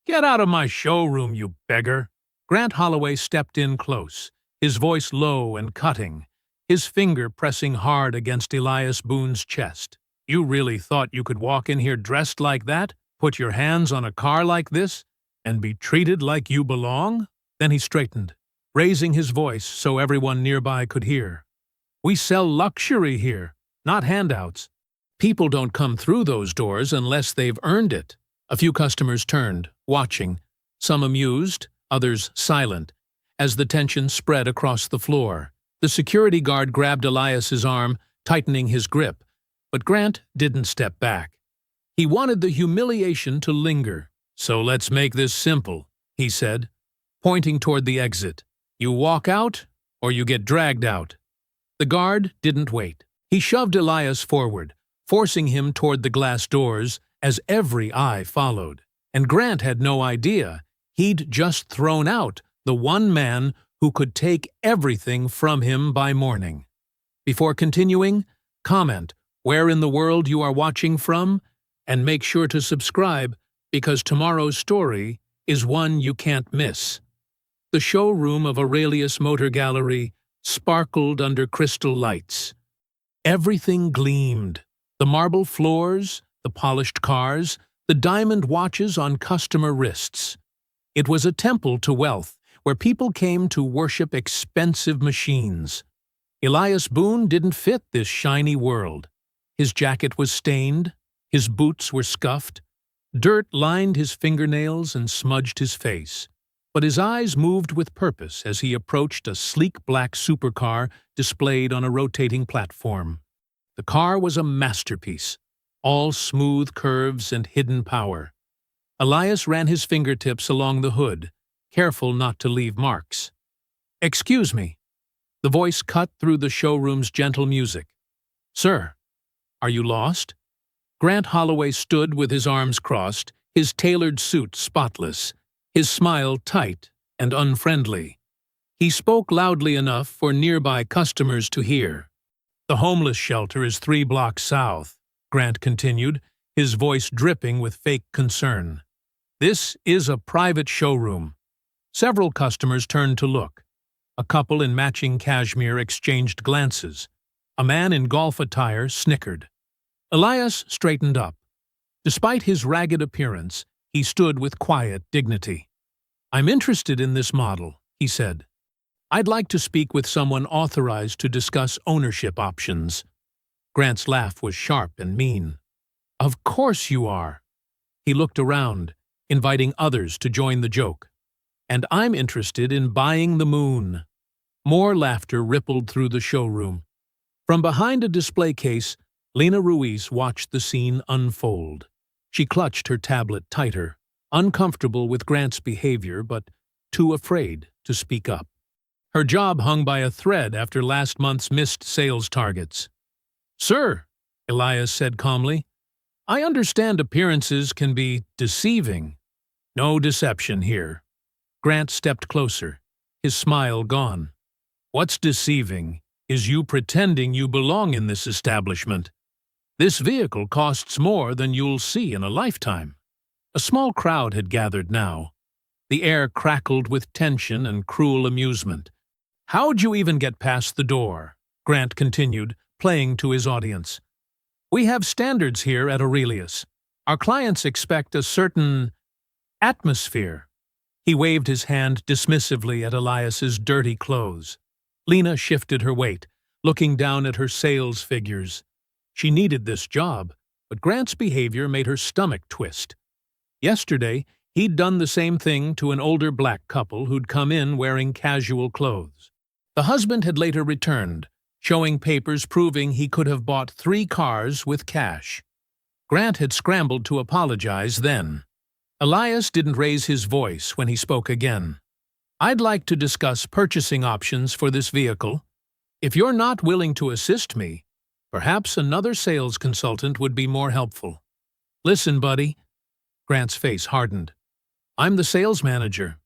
Get out of my showroom, you beggar! Grant Holloway stepped in close, his voice low and cutting, his finger pressing hard against Elias Boone's chest. You really thought you could walk in here dressed like that, put your hands on a car like this, and be treated like you belong? Then he straightened, raising his voice so everyone nearby could hear. We sell luxury here, not handouts. People don't come through those doors unless they've earned it. A few customers turned, watching, some amused, others silent, as the tension spread across the floor. The security guard grabbed Elias's arm, tightening his grip, but Grant didn't step back. He wanted the humiliation to linger. So let's make this simple, he said, pointing toward the exit. You walk out, or you get dragged out. The guard didn't wait. He shoved Elias forward, forcing him toward the glass doors as every eye followed. And Grant had no idea he'd just thrown out the one man who could take everything from him by morning. Before continuing, comment where in the world you are watching from, and make sure to subscribe because tomorrow's story is one you can't miss. The showroom of Aurelius Motor Gallery sparkled under crystal lights. Everything gleamed. The marble floors, the polished cars, the diamond watches on customer wrists. It was a temple to wealth, where people came to worship expensive machines. Elias Boone didn't fit this shiny world. His jacket was stained, his boots were scuffed, dirt lined his fingernails and smudged his face. But his eyes moved with purpose as he approached a sleek black supercar displayed on a rotating platform. The car was a masterpiece, all smooth curves and hidden power. Elias ran his fingertips along the hood, careful not to leave marks. "Excuse me." The voice cut through the showroom's gentle music. "Sir, are you lost?" Grant Holloway stood with his arms crossed, his tailored suit spotless, his smile tight and unfriendly. He spoke loudly enough for nearby customers to hear. "The homeless shelter is 3 blocks south," Grant continued, his voice dripping with fake concern. "This is a private showroom." Several customers turned to look. A couple in matching cashmere exchanged glances. A man in golf attire snickered. Elias straightened up. Despite his ragged appearance, he stood with quiet dignity. "I'm interested in this model," he said. "I'd like to speak with someone authorized to discuss ownership options." Grant's laugh was sharp and mean. "Of course you are." He looked around, inviting others to join the joke. "And I'm interested in buying the moon." More laughter rippled through the showroom. From behind a display case, Lena Ruiz watched the scene unfold. She clutched her tablet tighter, uncomfortable with Grant's behavior but too afraid to speak up. Her job hung by a thread after last month's missed sales targets. "Sir," Elias said calmly, "I understand appearances can be deceiving." "No deception here." Grant stepped closer, his smile gone. "What's deceiving is you pretending you belong in this establishment. This vehicle costs more than you'll see in a lifetime." A small crowd had gathered now. The air crackled with tension and cruel amusement. "How'd you even get past the door?" Grant continued, playing to his audience. "We have standards here at Aurelius. Our clients expect a certain atmosphere." He waved his hand dismissively at Elias's dirty clothes. Lena shifted her weight, looking down at her sales figures. She needed this job, but Grant's behavior made her stomach twist. Yesterday, he'd done the same thing to an older black couple who'd come in wearing casual clothes. The husband had later returned, showing papers proving he could have bought 3 cars with cash. Grant had scrambled to apologize then. Elias didn't raise his voice when he spoke again. "I'd like to discuss purchasing options for this vehicle. If you're not willing to assist me, perhaps another sales consultant would be more helpful." "Listen, buddy." Grant's face hardened. "I'm the sales manager.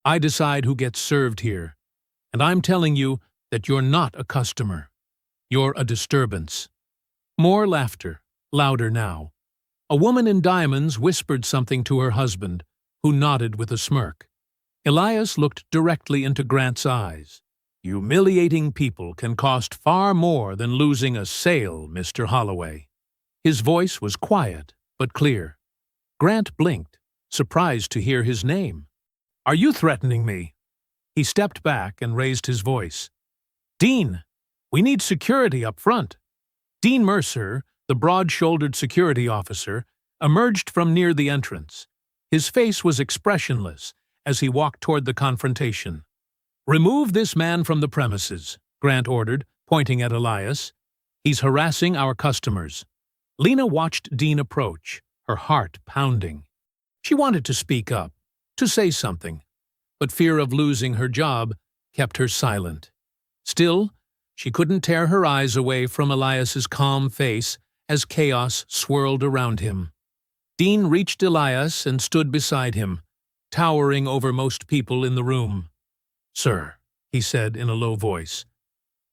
I decide who gets served here. And I'm telling you that you're not a customer. You're a disturbance." More laughter, louder now. A woman in diamonds whispered something to her husband, who nodded with a smirk. Elias looked directly into Grant's eyes. "Humiliating people can cost far more than losing a sale, Mr. Holloway." His voice was quiet, but clear. Grant blinked, surprised to hear his name. "Are you threatening me?" He stepped back and raised his voice. "Dean, we need security up front." Dean Mercer, the broad-shouldered security officer, emerged from near the entrance. His face was expressionless as he walked toward the confrontation. "Remove this man from the premises," Grant ordered, pointing at Elias. "He's harassing our customers." Lena watched Dean approach, her heart pounding. She wanted to speak up, to say something, but fear of losing her job kept her silent. Still, she couldn't tear her eyes away from Elias's calm face as chaos swirled around him. Dean reached Elias and stood beside him, towering over most people in the room. "Sir," he said in a low voice,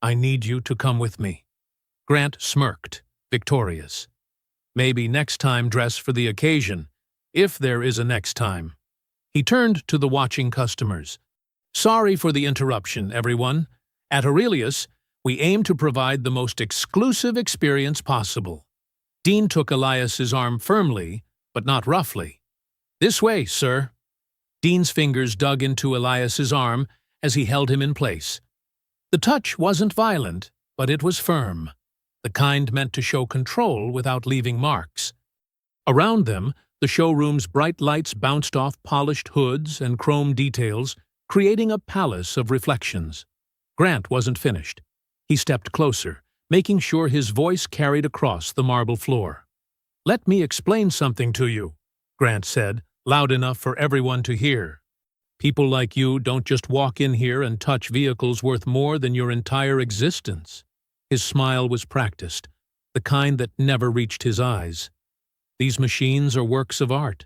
"I need you to come with me." Grant smirked, victorious. "Maybe next time dress for the occasion, if there is a next time." He turned to the watching customers. "Sorry for the interruption, everyone. At Aurelius, we aim to provide the most exclusive experience possible." Dean took Elias's arm firmly, but not roughly. "This way, sir." Dean's fingers dug into Elias's arm as he held him in place. The touch wasn't violent, but it was firm, the kind meant to show control without leaving marks. Around them, the showroom's bright lights bounced off polished hoods and chrome details, creating a palace of reflections. Grant wasn't finished. He stepped closer, making sure his voice carried across the marble floor. "Let me explain something to you," Grant said, loud enough for everyone to hear. "People like you don't just walk in here and touch vehicles worth more than your entire existence." His smile was practiced, the kind that never reached his eyes. "These machines are works of art.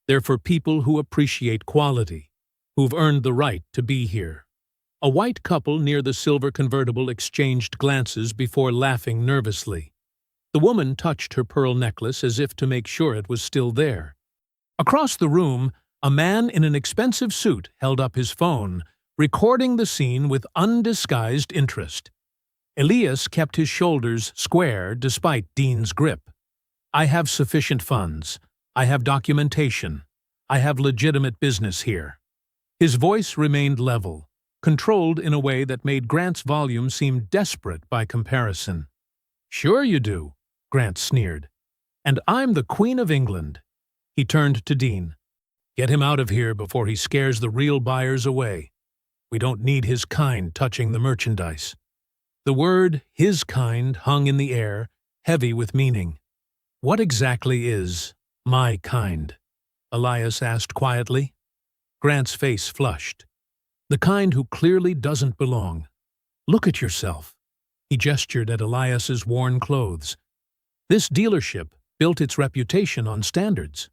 They're for people who appreciate quality, who've earned the right to be here." A white couple near the silver convertible exchanged glances before laughing nervously. The woman touched her pearl necklace as if to make sure it was still there. Across the room, a man in an expensive suit held up his phone, recording the scene with undisguised interest. Elias kept his shoulders square despite Dean's grip. "I have sufficient funds. I have documentation. I have legitimate business here." His voice remained level, controlled in a way that made Grant's volume seem desperate by comparison. "Sure you do," Grant sneered. "And I'm the Queen of England." He turned to Dean. "Get him out of here before he scares the real buyers away. We don't need his kind touching the merchandise." The word "his kind" hung in the air, heavy with meaning. "What exactly is my kind?" Elias asked quietly. Grant's face flushed. "The kind who clearly doesn't belong. Look at yourself." He gestured at Elias's worn clothes. "This dealership built its reputation on standards.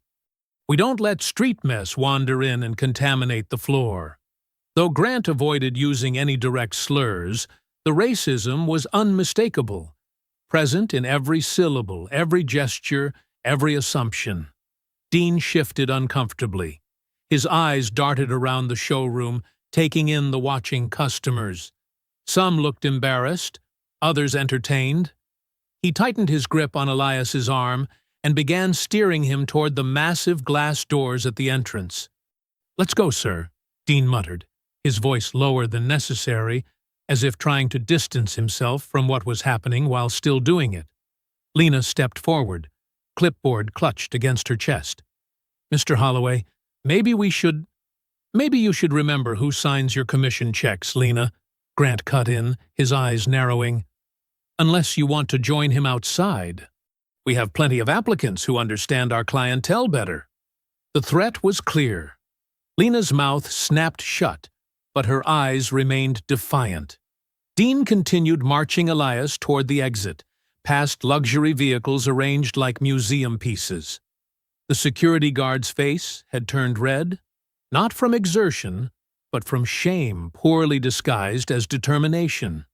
We don't let street mess wander in and contaminate the floor." Though Grant avoided using any direct slurs, the racism was unmistakable, present in every syllable, every gesture, every assumption. Dean shifted uncomfortably. His eyes darted around the showroom, taking in the watching customers. Some looked embarrassed, others entertained. He tightened his grip on Elias's arm and began steering him toward the massive glass doors at the entrance. "Let's go, sir," Dean muttered, his voice lower than necessary, as if trying to distance himself from what was happening while still doing it. Lena stepped forward, clipboard clutched against her chest. "Mr. Holloway, maybe you should remember who signs your commission checks, Lena," Grant cut in, his eyes narrowing. "Unless you want to join him outside. We have plenty of applicants who understand our clientele better." The threat was clear. Lena's mouth snapped shut, but her eyes remained defiant. Dean continued marching Elias toward the exit, past luxury vehicles arranged like museum pieces. The security guard's face had turned red, not from exertion, but from shame poorly disguised as determination.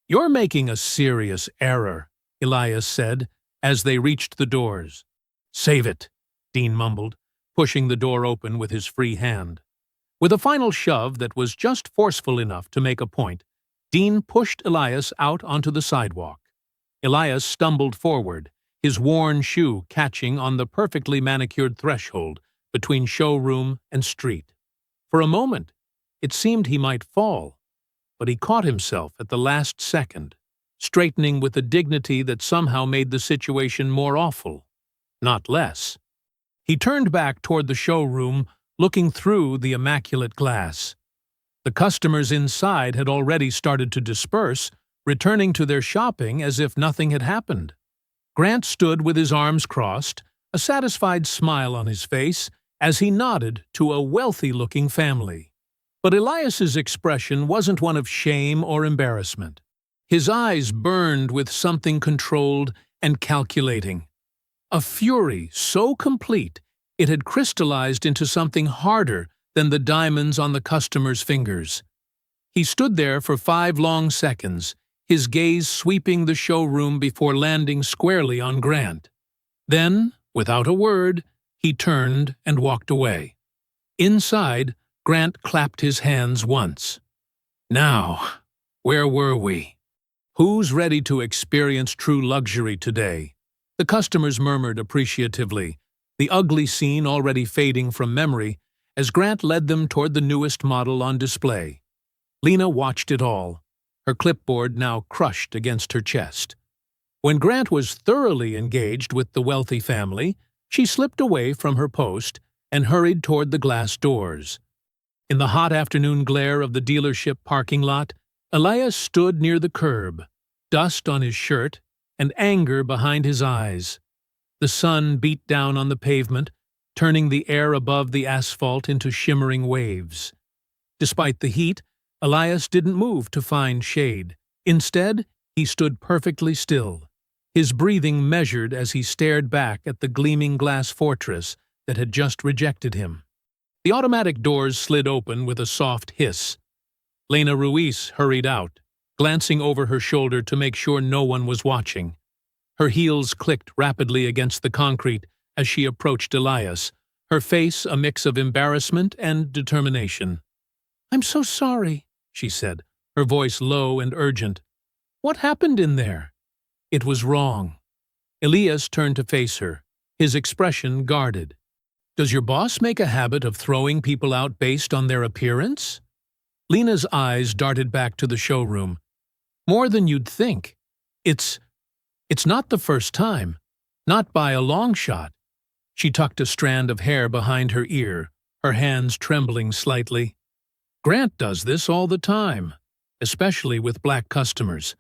"You're making a serious error," Elias said, as they reached the doors. "Save it," Dean mumbled, pushing the door open with his free hand. With a final shove that was just forceful enough to make a point, Dean pushed Elias out onto the sidewalk. Elias stumbled forward, his worn shoe catching on the perfectly manicured threshold between showroom and street. For a moment, it seemed he might fall, but he caught himself at the last second, straightening with a dignity that somehow made the situation more awful, not less. He turned back toward the showroom, looking through the immaculate glass. The customers inside had already started to disperse, returning to their shopping as if nothing had happened. Grant stood with his arms crossed, a satisfied smile on his face, as he nodded to a wealthy-looking family. But Elias's expression wasn't one of shame or embarrassment. His eyes burned with something controlled and calculating. A fury so complete it had crystallized into something harder than the diamonds on the customer's fingers. He stood there for 5 long seconds, his gaze sweeping the showroom before landing squarely on Grant. Then, without a word, he turned and walked away. Inside, Grant clapped his hands once. Now, where were we? Who's ready to experience true luxury today? The customers murmured appreciatively, the ugly scene already fading from memory as Grant led them toward the newest model on display. Lena watched it all, her clipboard now crushed against her chest. When Grant was thoroughly engaged with the wealthy family, she slipped away from her post and hurried toward the glass doors. In the hot afternoon glare of the dealership parking lot, Elias stood near the curb, dust on his shirt and anger behind his eyes. The sun beat down on the pavement, turning the air above the asphalt into shimmering waves. Despite the heat, Elias didn't move to find shade. Instead, he stood perfectly still, his breathing measured as he stared back at the gleaming glass fortress that had just rejected him. The automatic doors slid open with a soft hiss. Lena Ruiz hurried out, glancing over her shoulder to make sure no one was watching. Her heels clicked rapidly against the concrete as she approached Elias, her face a mix of embarrassment and determination. "I'm so sorry," she said, her voice low and urgent. "What happened in there?" It was wrong. Elias turned to face her, his expression guarded. "Does your boss make a habit of throwing people out based on their appearance?" Lena's eyes darted back to the showroom. "More than you'd think. It's not the first time. Not by a long shot." She tucked a strand of hair behind her ear, her hands trembling slightly. "Grant does this all the time, especially with black customers.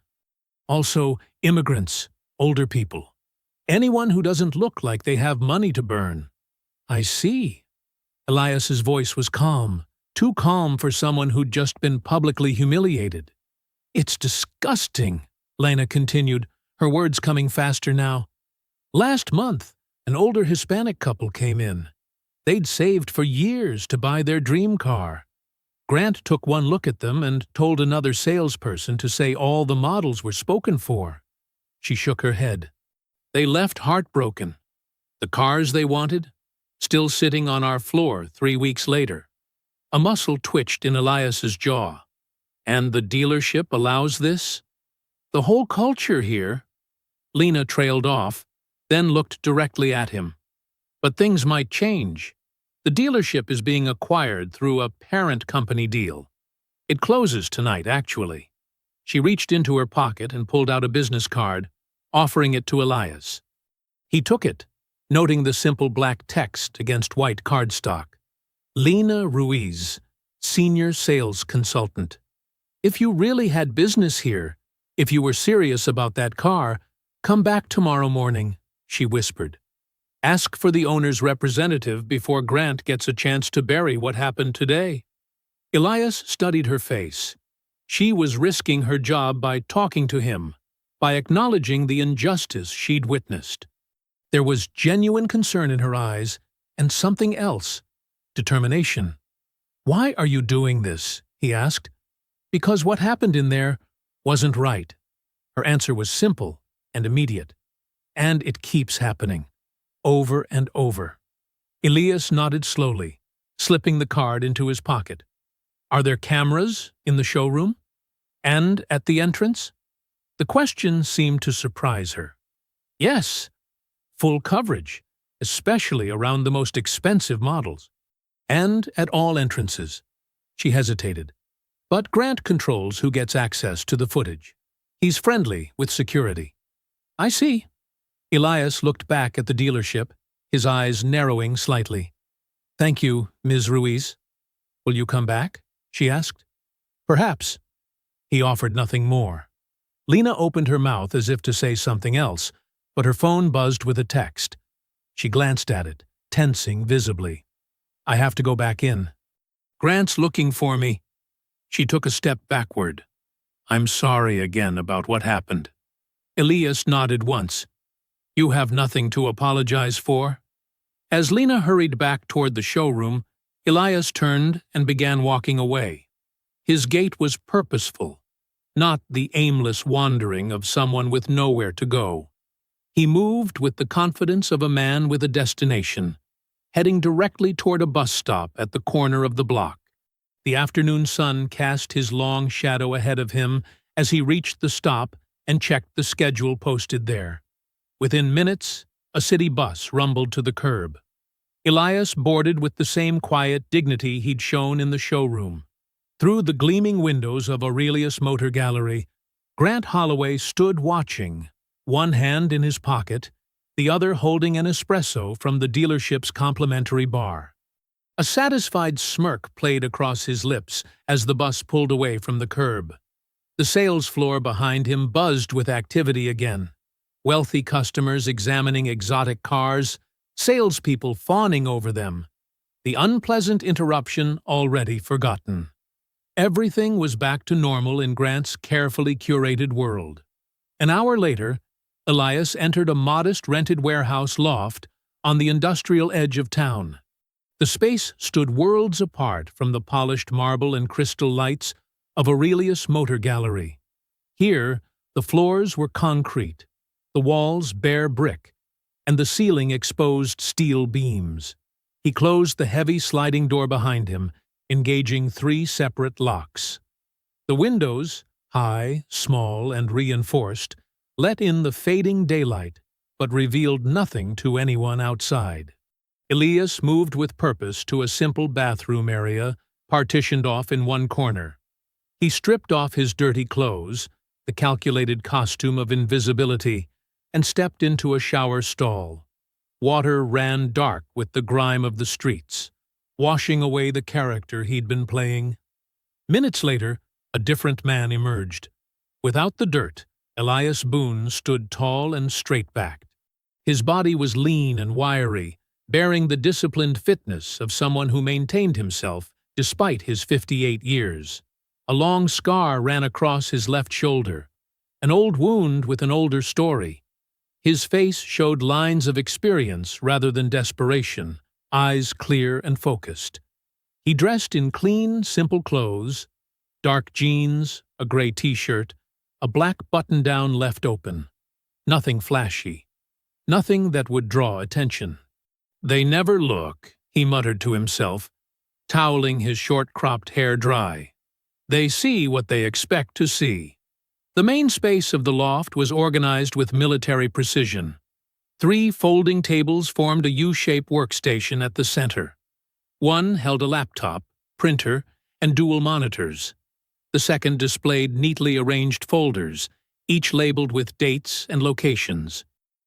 Also, immigrants, older people. Anyone who doesn't look like they have money to burn." "I see." Elias's voice was calm, too calm for someone who'd just been publicly humiliated. "It's disgusting," Lena continued, her words coming faster now. "Last month, an older Hispanic couple came in. They'd saved for years to buy their dream car. Grant took one look at them and told another salesperson to say all the models were spoken for." She shook her head. "They left heartbroken. The cars they wanted, still sitting on our floor 3 weeks later." A muscle twitched in Elias's jaw. "And the dealership allows this? The whole culture here?" Lena trailed off, then looked directly at him. "But things might change. The dealership is being acquired through a parent company deal. It closes tonight, actually." She reached into her pocket and pulled out a business card, offering it to Elias. He took it, noting the simple black text against white cardstock. "Lena Ruiz, Senior Sales Consultant. If you really had business here, if you were serious about that car, come back tomorrow morning," she whispered. "Ask for the owner's representative before Grant gets a chance to bury what happened today." Elias studied her face. She was risking her job by talking to him, by acknowledging the injustice she'd witnessed. There was genuine concern in her eyes, and something else, determination. "Why are you doing this?" he asked. "Because what happened in there wasn't right." Her answer was simple and immediate. "And it keeps happening. Over and over." Elias nodded slowly, slipping the card into his pocket. Are there cameras in the showroom? And at the entrance? The question seemed to surprise her. Yes, full coverage, especially around the most expensive models. And at all entrances. She hesitated. But Grant controls who gets access to the footage. He's friendly with security. I see. Elias looked back at the dealership, his eyes narrowing slightly. Thank you, Ms. Ruiz. Will you come back? She asked. Perhaps. He offered nothing more. Lena opened her mouth as if to say something else, but her phone buzzed with a text. She glanced at it, tensing visibly. I have to go back in. Grant's looking for me. She took a step backward. I'm sorry again about what happened. Elias nodded once. You have nothing to apologize for? As Lena hurried back toward the showroom, Elias turned and began walking away. His gait was purposeful, not the aimless wandering of someone with nowhere to go. He moved with the confidence of a man with a destination, heading directly toward a bus stop at the corner of the block. The afternoon sun cast his long shadow ahead of him as he reached the stop and checked the schedule posted there. Within minutes, a city bus rumbled to the curb. Elias boarded with the same quiet dignity he'd shown in the showroom. Through the gleaming windows of Aurelius Motor Gallery, Grant Holloway stood watching, one hand in his pocket, the other holding an espresso from the dealership's complimentary bar. A satisfied smirk played across his lips as the bus pulled away from the curb. The sales floor behind him buzzed with activity again. Wealthy customers examining exotic cars, salespeople fawning over them. The unpleasant interruption already forgotten. Everything was back to normal in Grant's carefully curated world. An hour later, Elias entered a modest rented warehouse loft on the industrial edge of town. The space stood worlds apart from the polished marble and crystal lights of Aurelius Motor Gallery. Here, the floors were concrete, the walls bare brick, and the ceiling exposed steel beams. He closed the heavy sliding door behind him, engaging 3 separate locks. The windows, high, small, and reinforced, let in the fading daylight, but revealed nothing to anyone outside. Elias moved with purpose to a simple bathroom area, partitioned off in one corner. He stripped off his dirty clothes, the calculated costume of invisibility, and stepped into a shower stall. Water ran dark with the grime of the streets, washing away the character he'd been playing. Minutes later, a different man emerged. Without the dirt, Elias Boone stood tall and straight-backed. His body was lean and wiry, bearing the disciplined fitness of someone who maintained himself despite his 58 years. A long scar ran across his left shoulder, an old wound with an older story. His face showed lines of experience rather than desperation, eyes clear and focused. He dressed in clean, simple clothes, dark jeans, a gray t-shirt, a black button-down left open. Nothing flashy. Nothing that would draw attention. They never look, he muttered to himself, toweling his short-cropped hair dry. They see what they expect to see. The main space of the loft was organized with military precision. 3 folding tables formed a U-shaped workstation at the center. One held a laptop, printer, and dual monitors. The second displayed neatly arranged folders, each labeled with dates and locations.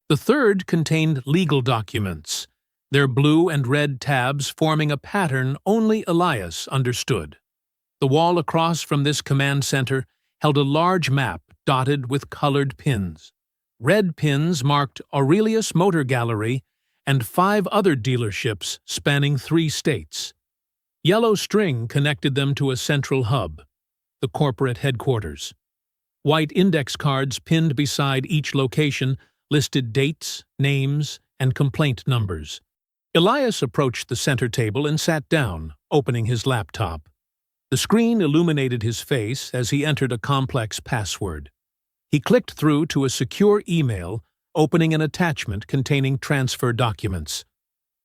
The third contained legal documents, their blue and red tabs forming a pattern only Elias understood. The wall across from this command center held a large map dotted with colored pins. Red pins marked Aurelius Motor Gallery and 5 other dealerships spanning 3 states. Yellow string connected them to a central hub, the corporate headquarters. White index cards pinned beside each location listed dates, names, and complaint numbers. Elias approached the center table and sat down, opening his laptop. The screen illuminated his face as he entered a complex password. He clicked through to a secure email, opening an attachment containing transfer documents.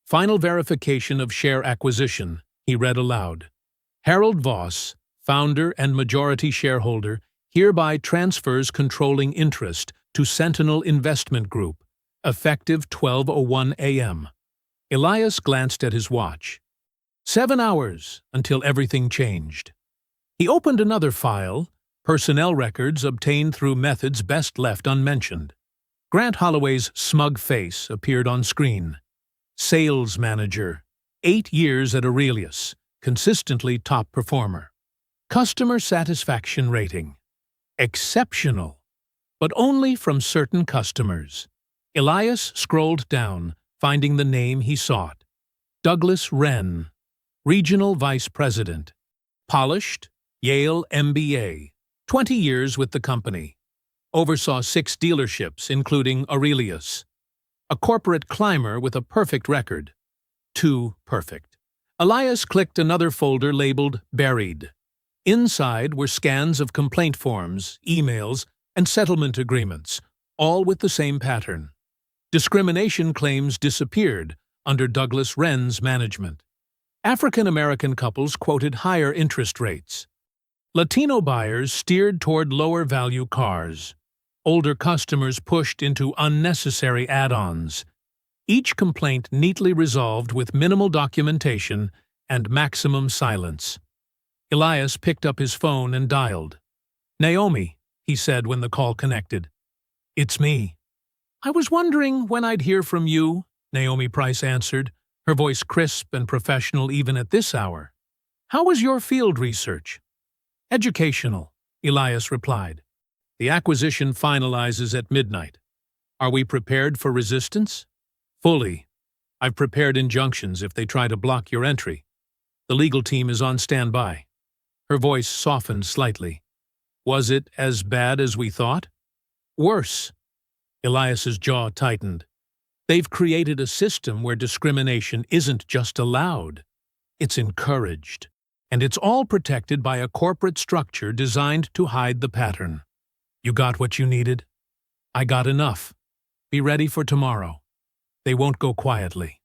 Final verification of share acquisition, he read aloud. Harold Voss, founder and majority shareholder, hereby transfers controlling interest to Sentinel Investment Group, effective 12:01 a.m. Elias glanced at his watch. 7 hours until everything changed. He opened another file, personnel records obtained through methods best left unmentioned. Grant Holloway's smug face appeared on screen. Sales manager, 8 years at Aurelius, consistently top performer. Customer satisfaction rating, exceptional, but only from certain customers. Elias scrolled down, finding the name he sought. Douglas Wren, Regional Vice President. Polished, Yale MBA, 20 years with the company. Oversaw 6 dealerships, including Aurelius. A corporate climber with a perfect record. Too perfect. Elias clicked another folder labeled Buried. Inside were scans of complaint forms, emails, and settlement agreements, all with the same pattern. Discrimination claims disappeared under Douglas Wren's management. African-American couples quoted higher interest rates. Latino buyers steered toward lower-value cars. Older customers pushed into unnecessary add-ons. Each complaint neatly resolved with minimal documentation and maximum silence. Elias picked up his phone and dialed. "Naomi," he said when the call connected. "It's me." "I was wondering when I'd hear from you," Naomi Price answered, her voice crisp and professional even at this hour. "How was your field research?" "Educational," Elias replied. "The acquisition finalizes at midnight. Are we prepared for resistance?" "Fully. I've prepared injunctions if they try to block your entry. The legal team is on standby." Her voice softened slightly. "Was it as bad as we thought?" "Worse." Elias's jaw tightened. "They've created a system where discrimination isn't just allowed. It's encouraged. And it's all protected by a corporate structure designed to hide the pattern. You got what you needed? I got enough. Be ready for tomorrow. They won't go quietly."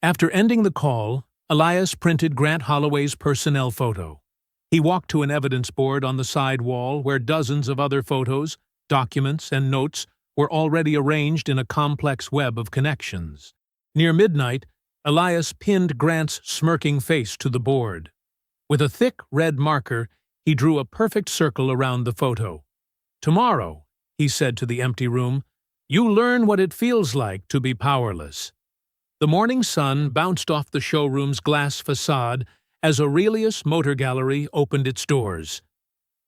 After ending the call, Elias printed Grant Holloway's personnel photo. He walked to an evidence board on the side wall where dozens of other photos, documents, and notes were already arranged in a complex web of connections. Near midnight, Elias pinned Grant's smirking face to the board. With a thick red marker, he drew a perfect circle around the photo. "Tomorrow," he said to the empty room, "you learn what it feels like to be powerless." The morning sun bounced off the showroom's glass facade as Aurelius Motor Gallery opened its doors.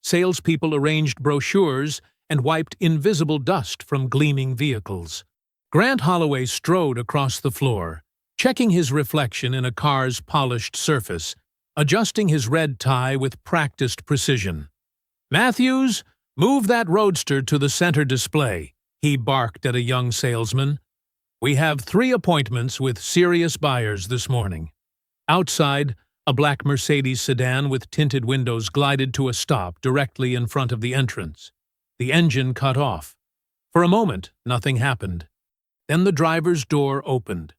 Salespeople arranged brochures and wiped invisible dust from gleaming vehicles. Grant Holloway strode across the floor, checking his reflection in a car's polished surface, adjusting his red tie with practiced precision. "Matthews, move that roadster to the center display," he barked at a young salesman. "We have 3 appointments with serious buyers this morning." Outside, a black Mercedes sedan with tinted windows glided to a stop directly in front of the entrance. The engine cut off. For a moment, nothing happened. Then the driver's door opened.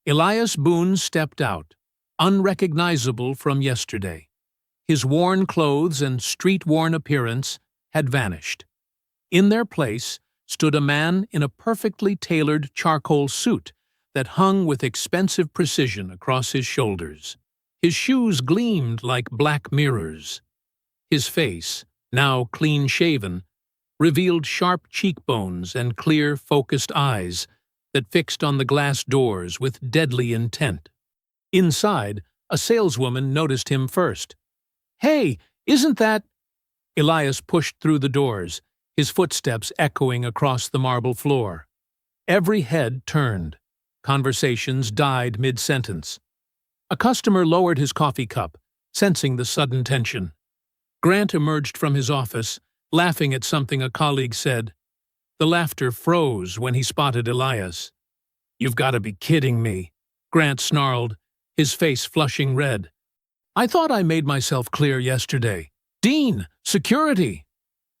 Elias Boone stepped out, unrecognizable from yesterday. His worn clothes and street-worn appearance had vanished. In their place stood a man in a perfectly tailored charcoal suit that hung with expensive precision across his shoulders. His shoes gleamed like black mirrors. His face, now clean-shaven, revealed sharp cheekbones and clear, focused eyes that fixed on the glass doors with deadly intent. Inside, a saleswoman noticed him first. "Hey, isn't that—" Elias pushed through the doors, his footsteps echoing across the marble floor. Every head turned. Conversations died mid-sentence. A customer lowered his coffee cup, sensing the sudden tension. Grant emerged from his office, laughing at something a colleague said. The laughter froze when he spotted Elias. "You've got to be kidding me," Grant snarled, his face flushing red. "I thought I made myself clear yesterday. Dean, security!"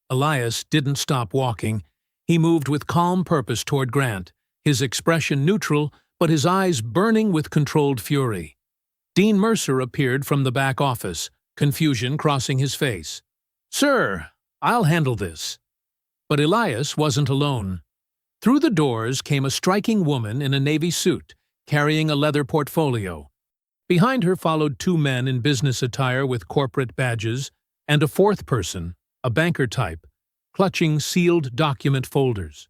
Elias didn't stop walking. He moved with calm purpose toward Grant, his expression neutral but his eyes burning with controlled fury. Dean Mercer appeared from the back office, confusion crossing his face. "Sir, I'll handle this." But Elias wasn't alone. Through the doors came a striking woman in a navy suit, carrying a leather portfolio. Behind her followed two men in business attire with corporate badges, and a fourth person, a banker type, clutching sealed document folders.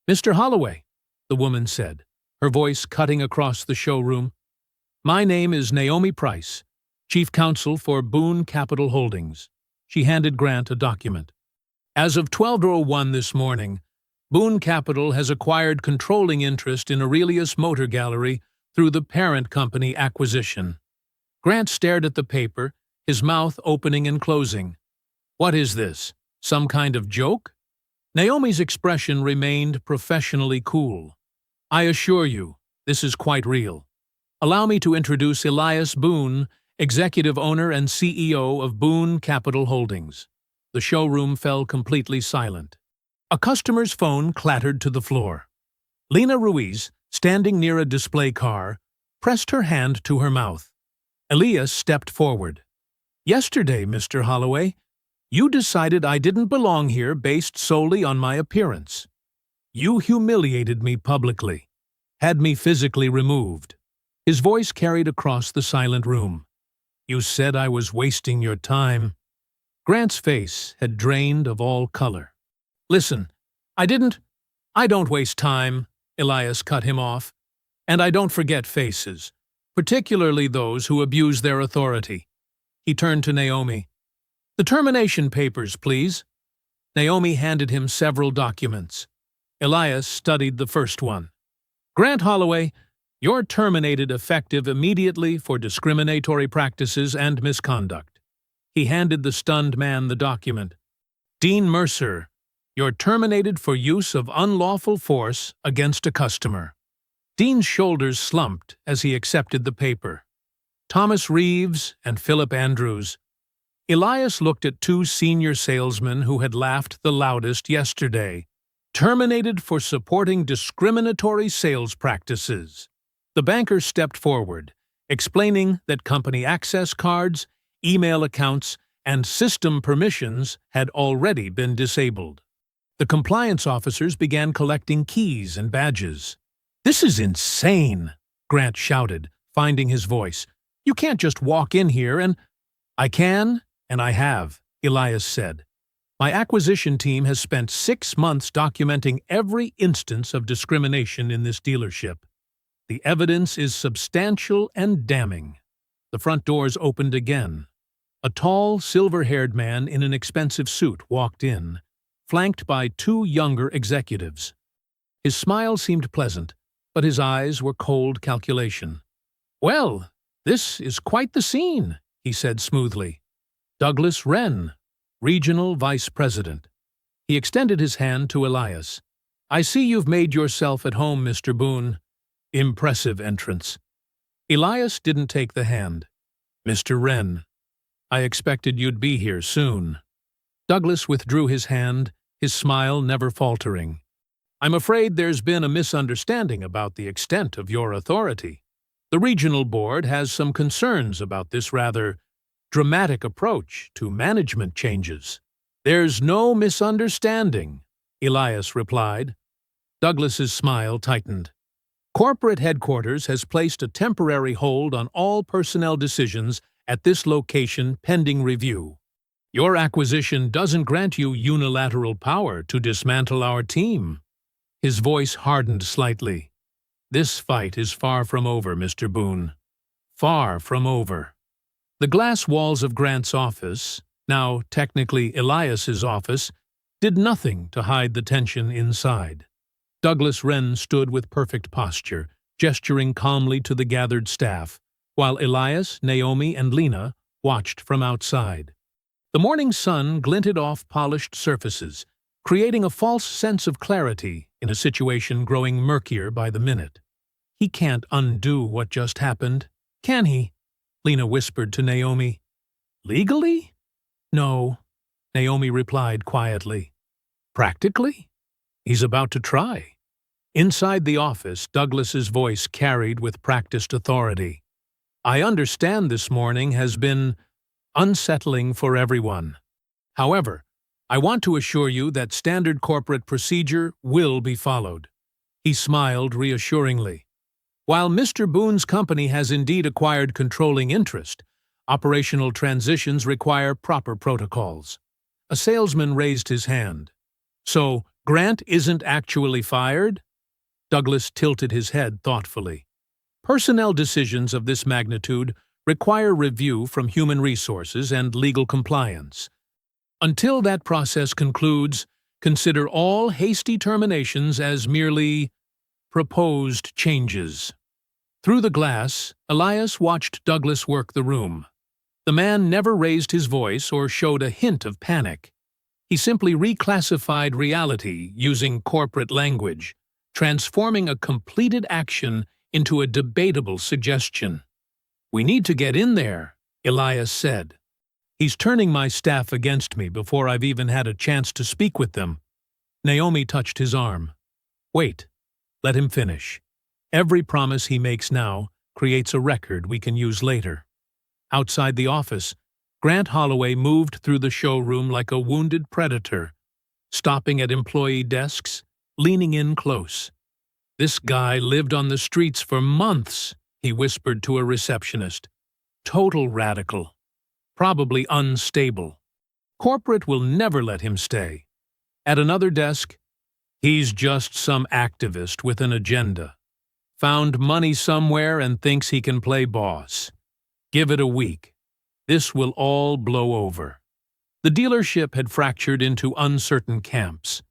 "Mr. Holloway," the woman said, her voice cutting across the showroom. "My name is Naomi Price, Chief Counsel for Boone Capital Holdings." She handed Grant a document. "As of 12:01 this morning, Boone Capital has acquired controlling interest in Aurelius Motor Gallery through the parent company acquisition." Grant stared at the paper, his mouth opening and closing. "What is this? Some kind of joke?" Naomi's expression remained professionally cool. "I assure you, this is quite real. Allow me to introduce Elias Boone, Executive Owner and CEO of Boone Capital Holdings." The showroom fell completely silent. A customer's phone clattered to the floor. Lena Ruiz, standing near a display car, pressed her hand to her mouth. Elias stepped forward. "Yesterday, Mr. Holloway, you decided I didn't belong here based solely on my appearance. You humiliated me publicly, had me physically removed." His voice carried across the silent room. "You said I was wasting your time." Grant's face had drained of all color. "Listen, I don't waste time," Elias cut him off. "And I don't forget faces, particularly those who abuse their authority." He turned to Naomi. "The termination papers, please." Naomi handed him several documents. Elias studied the first one. "Grant Holloway, you're terminated effective immediately for discriminatory practices and misconduct." He handed the stunned man the document. "Dean Mercer, you're terminated for use of unlawful force against a customer." Dean's shoulders slumped as he accepted the paper. Thomas Reeves and Philip Andrews. Elias looked at two senior salesmen who had laughed the loudest yesterday. Terminated for supporting discriminatory sales practices. The banker stepped forward, explaining that company access cards, email accounts, and system permissions had already been disabled. The compliance officers began collecting keys and badges. "This is insane," Grant shouted, finding his voice. "You can't just walk in here and—" "I can, and I have," Elias said. "My acquisition team has spent 6 months documenting every instance of discrimination in this dealership. The evidence is substantial and damning." The front doors opened again. A tall, silver-haired man in an expensive suit walked in, flanked by two younger executives. His smile seemed pleasant, but his eyes were cold calculation. "Well, this is quite the scene," he said smoothly. "Douglas Wren, Regional Vice President." He extended his hand to Elias. "I see you've made yourself at home, Mr. Boone." Impressive entrance. Elias didn't take the hand. "Mr. Wren, I expected you'd be here soon." Douglas withdrew his hand, his smile never faltering. "I'm afraid there's been a misunderstanding about the extent of your authority. The regional board has some concerns about this rather dramatic approach to management changes." "There's no misunderstanding," Elias replied. Douglas's smile tightened. "Corporate headquarters has placed a temporary hold on all personnel decisions at this location pending review. Your acquisition doesn't grant you unilateral power to dismantle our team." His voice hardened slightly. "This fight is far from over, Mr. Boone. Far from over." The glass walls of Grant's office, now technically Elias's office, did nothing to hide the tension inside. Douglas Wren stood with perfect posture, gesturing calmly to the gathered staff, while Elias, Naomi, and Lena watched from outside. The morning sun glinted off polished surfaces, creating a false sense of clarity in a situation growing murkier by the minute. "He can't undo what just happened, can he?" Lena whispered to Naomi. "Legally? No," Naomi replied quietly. "Practically? He's about to try." Inside the office, Douglas's voice carried with practiced authority. I understand this morning has been unsettling for everyone. However, I want to assure you that standard corporate procedure will be followed. He smiled reassuringly. While Mr. Boone's company has indeed acquired controlling interest, operational transitions require proper protocols. A salesman raised his hand. So, Grant isn't actually fired? Douglas tilted his head thoughtfully. Personnel decisions of this magnitude require review from human resources and legal compliance. Until that process concludes, consider all hasty terminations as merely proposed changes. Through the glass, Elias watched Douglas work the room. The man never raised his voice or showed a hint of panic. He simply reclassified reality using corporate language, transforming a completed action into a debatable suggestion. "We need to get in there," Elias said. "He's turning my staff against me before I've even had a chance to speak with them." Naomi touched his arm. "Wait. Let him finish. Every promise he makes now creates a record we can use later." Outside the office, Grant Holloway moved through the showroom like a wounded predator, stopping at employee desks, leaning in close. "This guy lived on the streets for months," he whispered to a receptionist. "Total radical. Probably unstable. Corporate will never let him stay." At another desk, "He's just some activist with an agenda. Found money somewhere and thinks he can play boss. Give it a week. This will all blow over." The dealership had fractured into uncertain camps.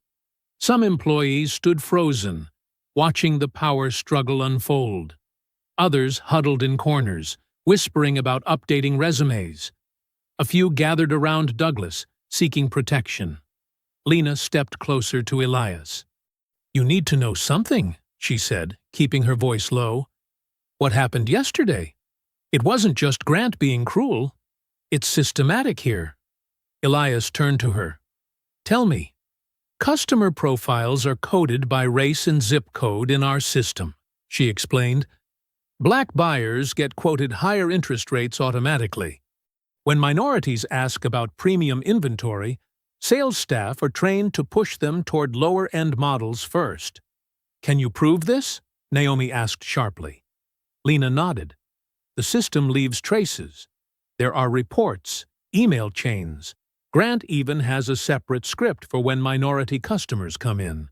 Some employees stood frozen, watching the power struggle unfold. Others huddled in corners, whispering about updating resumes. A few gathered around Douglas, seeking protection. Lena stepped closer to Elias. "You need to know something," she said, keeping her voice low. "What happened yesterday? It wasn't just Grant being cruel. It's systematic here." Elias turned to her. "Tell me." "Customer profiles are coded by race and zip code in our system," she explained. "Black buyers get quoted higher interest rates automatically. When minorities ask about premium inventory, sales staff are trained to push them toward lower-end models first." "Can you prove this?" Naomi asked sharply. Lena nodded. "The system leaves traces. There are reports, email chains. Grant even has a separate script for when minority customers come in."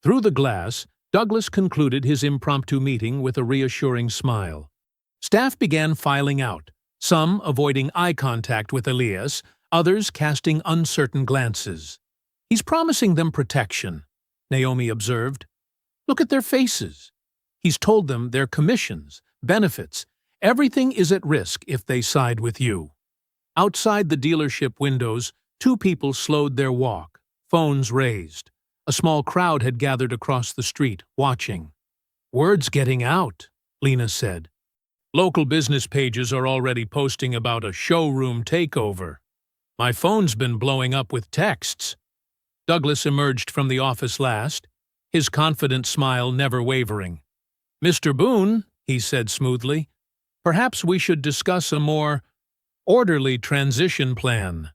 Through the glass, Douglas concluded his impromptu meeting with a reassuring smile. Staff began filing out, some avoiding eye contact with Elias, others casting uncertain glances. "He's promising them protection," Naomi observed. "Look at their faces. He's told them their commissions, benefits, everything is at risk if they side with you." Outside the dealership windows, two people slowed their walk, phones raised. A small crowd had gathered across the street, watching. "Word's getting out," Lena said. "Local business pages are already posting about a showroom takeover. My phone's been blowing up with texts." Douglas emerged from the office last, his confident smile never wavering. "Mr. Boone," he said smoothly, "perhaps we should discuss a more orderly transition plan,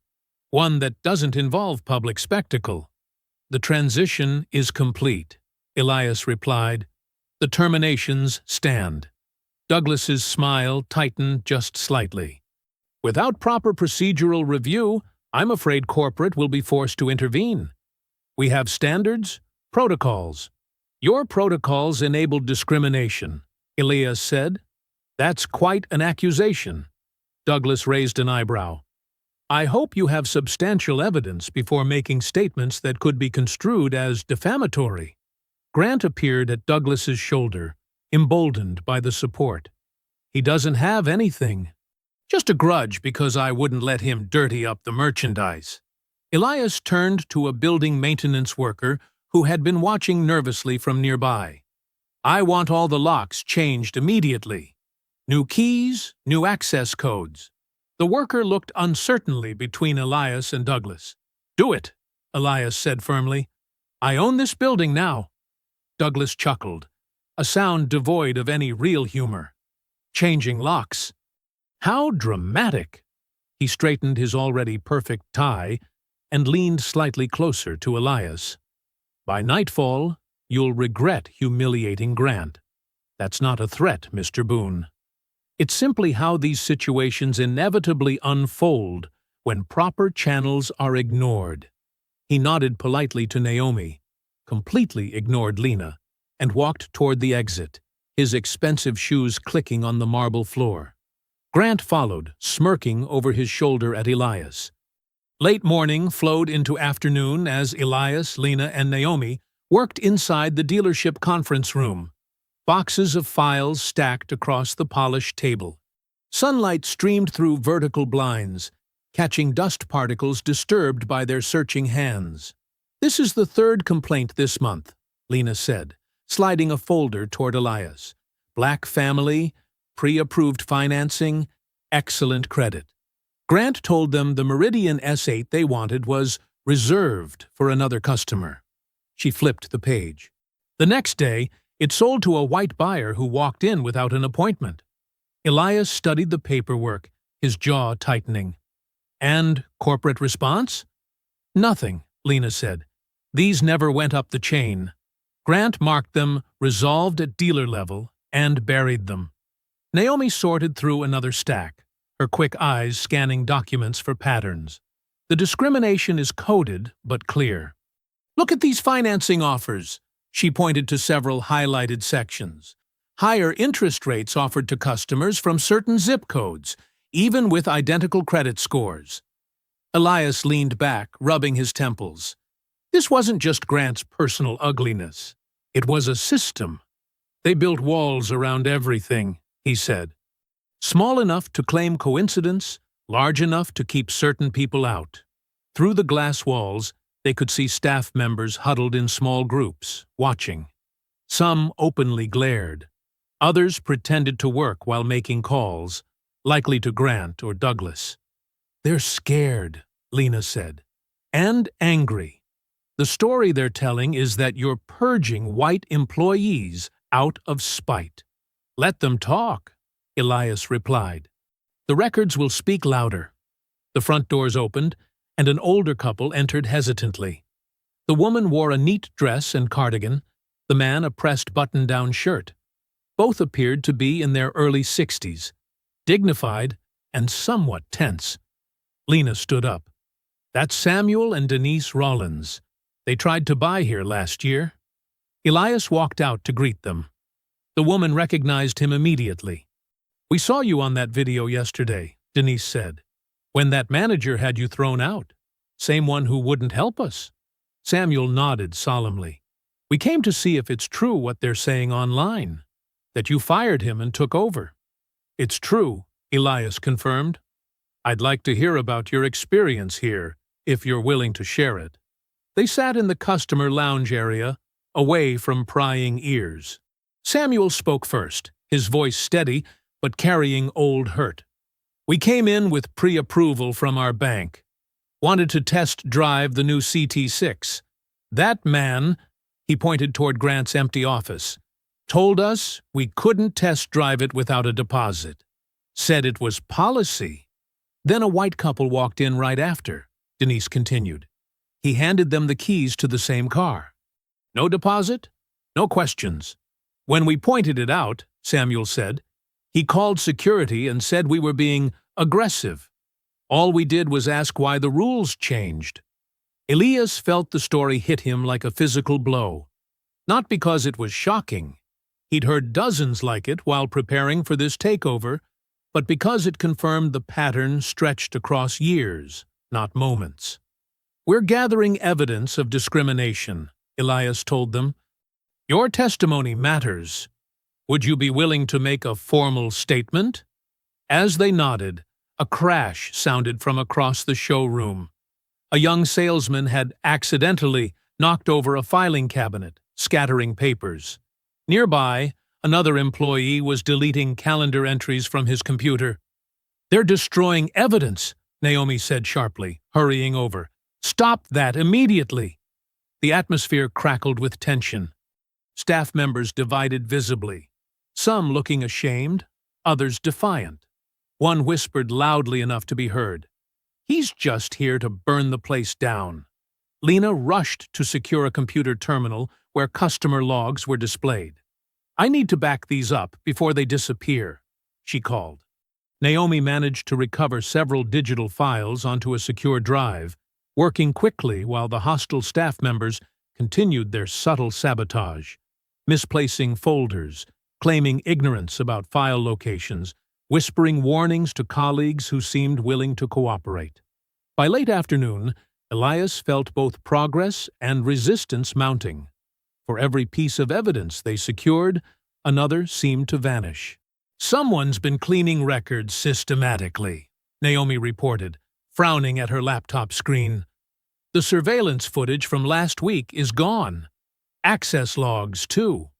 one that doesn't involve public spectacle." "The transition is complete," Elias replied. "The terminations stand." Douglas's smile tightened just slightly. "Without proper procedural review, I'm afraid corporate will be forced to intervene. We have standards, protocols. Your protocols enabled discrimination," Elias said. "That's quite an accusation." Douglas raised an eyebrow. "I hope you have substantial evidence before making statements that could be construed as defamatory." Grant appeared at Douglas's shoulder, emboldened by the support. "He doesn't have anything. Just a grudge because I wouldn't let him dirty up the merchandise." Elias turned to a building maintenance worker who had been watching nervously from nearby. "I want all the locks changed immediately. New keys, new access codes." The worker looked uncertainly between Elias and Douglas. "Do it," Elias said firmly. "I own this building now." Douglas chuckled, a sound devoid of any real humor. Changing locks. How dramatic! He straightened his already perfect tie and leaned slightly closer to Elias. By nightfall, you'll regret humiliating Grant. That's not a threat, Mr. Boone. It's simply how these situations inevitably unfold when proper channels are ignored. He nodded politely to Naomi, completely ignored Lena, and walked toward the exit, his expensive shoes clicking on the marble floor. Grant followed, smirking over his shoulder at Elias. Late morning flowed into afternoon as Elias, Lena, and Naomi worked inside the dealership conference room, boxes of files stacked across the polished table. Sunlight streamed through vertical blinds, catching dust particles disturbed by their searching hands. "This is the third complaint this month," Lena said, sliding a folder toward Elias. "Black family, pre-approved financing, excellent credit." Grant told them the Meridian S8 they wanted was reserved for another customer. She flipped the page. The next day, it sold to a white buyer who walked in without an appointment. Elias studied the paperwork, his jaw tightening. "And corporate response?" "Nothing," Lena said. "These never went up the chain." Grant marked them resolved at dealer level and buried them. Naomi sorted through another stack, her quick eyes scanning documents for patterns. The discrimination is coded but clear. "Look at these financing offers." She pointed to several highlighted sections. "Higher interest rates offered to customers from certain zip codes, even with identical credit scores." Elias leaned back, rubbing his temples. This wasn't just Grant's personal ugliness. It was a system. "They built walls around everything," he said. "Small enough to claim coincidence, large enough to keep certain people out." Through the glass walls, they could see staff members huddled in small groups, watching. Some openly glared. Others pretended to work while making calls, likely to Grant or Douglas. "They're scared," Lena said, "and angry. The story they're telling is that you're purging white employees out of spite." "Let them talk," Elias replied. "The records will speak louder." The front doors opened, and an older couple entered hesitantly. The woman wore a neat dress and cardigan, the man a pressed button-down shirt. Both appeared to be in their early 60s, dignified and somewhat tense. Lena stood up. "That's Samuel and Denise Rollins. They tried to buy here last year." Elias walked out to greet them. The woman recognized him immediately. "We saw you on that video yesterday," Denise said. "When that manager had you thrown out. Same one who wouldn't help us." Samuel nodded solemnly. "We came to see if it's true what they're saying online, that you fired him and took over." "It's true," Elias confirmed. "I'd like to hear about your experience here, if you're willing to share it." They sat in the customer lounge area, away from prying ears. Samuel spoke first, his voice steady but carrying old hurt. "We came in with pre-approval from our bank. Wanted to test drive the new CT6. That man," he pointed toward Grant's empty office, "told us we couldn't test drive it without a deposit. Said it was policy." "Then a white couple walked in right after," Denise continued. "He handed them the keys to the same car. No deposit, no questions. When we pointed it out," Samuel said, "he called security and said we were being aggressive. All we did was ask why the rules changed." Elias felt the story hit him like a physical blow. Not because it was shocking. He'd heard dozens like it while preparing for this takeover, but because it confirmed the pattern stretched across years, not moments. "We're gathering evidence of discrimination," Elias told them. "Your testimony matters. Would you be willing to make a formal statement?" As they nodded, a crash sounded from across the showroom. A young salesman had accidentally knocked over a filing cabinet, scattering papers. Nearby, another employee was deleting calendar entries from his computer. "They're destroying evidence," Naomi said sharply, hurrying over. "Stop that immediately." The atmosphere crackled with tension. Staff members divided visibly, some looking ashamed, others defiant. One whispered loudly enough to be heard, "He's just here to burn the place down." Lena rushed to secure a computer terminal where customer logs were displayed. "I need to back these up before they disappear," she called. Naomi managed to recover several digital files onto a secure drive, working quickly while the hostile staff members continued their subtle sabotage, misplacing folders, claiming ignorance about file locations, whispering warnings to colleagues who seemed willing to cooperate. By late afternoon, Elias felt both progress and resistance mounting. For every piece of evidence they secured, another seemed to vanish. "Someone's been cleaning records systematically," Naomi reported, frowning at her laptop screen. "The surveillance footage from last week is gone. Access logs, too."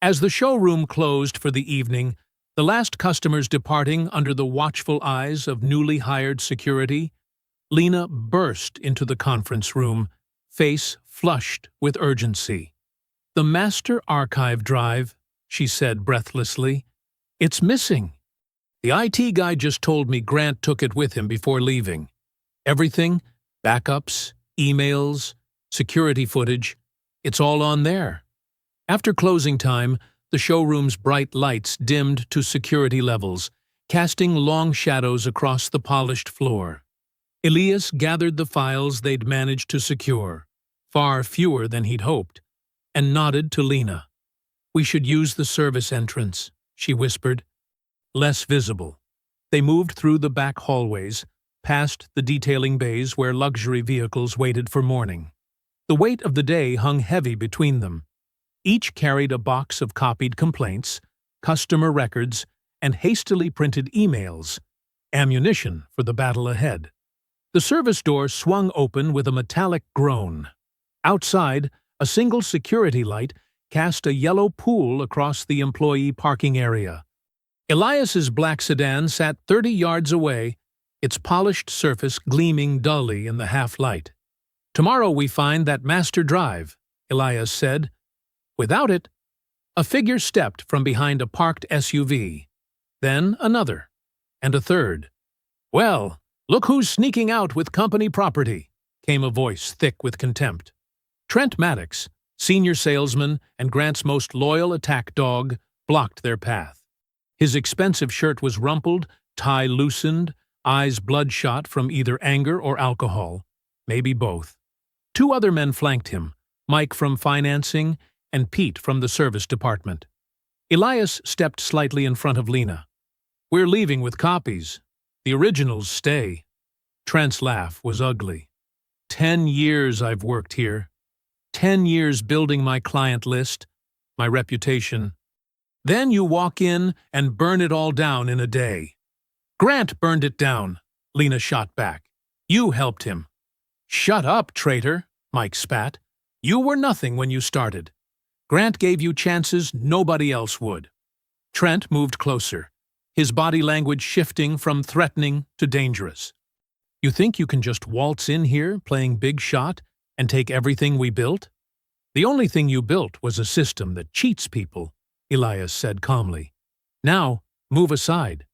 As the showroom closed for the evening, the last customers departing under the watchful eyes of newly hired security, Lena burst into the conference room, face flushed with urgency. "The master archive drive," she said breathlessly. "It's missing. The IT guy just told me Grant took it with him before leaving. Everything, backups, emails, security footage, it's all on there." After closing time, the showroom's bright lights dimmed to security levels, casting long shadows across the polished floor. Elias gathered the files they'd managed to secure, far fewer than he'd hoped, and nodded to Lena. "We should use the service entrance," she whispered. Less visible. They moved through the back hallways, past the detailing bays where luxury vehicles waited for morning. The weight of the day hung heavy between them. Each carried a box of copied complaints, customer records, and hastily printed emails, ammunition for the battle ahead. The service door swung open with a metallic groan. Outside, a single security light cast a yellow pool across the employee parking area. Elias's black sedan sat 30 yards away, its polished surface gleaming dully in the half-light. "Tomorrow we find that master drive," Elias said. Without it, a figure stepped from behind a parked SUV. Then another, and a third. "Well, look who's sneaking out with company property," came a voice thick with contempt. Trent Maddox, senior salesman and Grant's most loyal attack dog, blocked their path. His expensive shirt was rumpled, tie loosened, eyes bloodshot from either anger or alcohol, maybe both. Two other men flanked him, Mike from financing and Pete from the service department. Elias stepped slightly in front of Lena. "We're leaving with copies. The originals stay." Trent's laugh was ugly. 10 years I've worked here. 10 years building my client list, my reputation. Then you walk in and burn it all down in a day. "Grant burned it down," Lena shot back. "You helped him." "Shut up, traitor," Mike spat. "You were nothing when you started. Grant gave you chances nobody else would." Trent moved closer, his body language shifting from threatening to dangerous. "You think you can just waltz in here playing big shot and take everything we built? The only thing you built was a system that cheats people," Elias said calmly. "Now, move aside."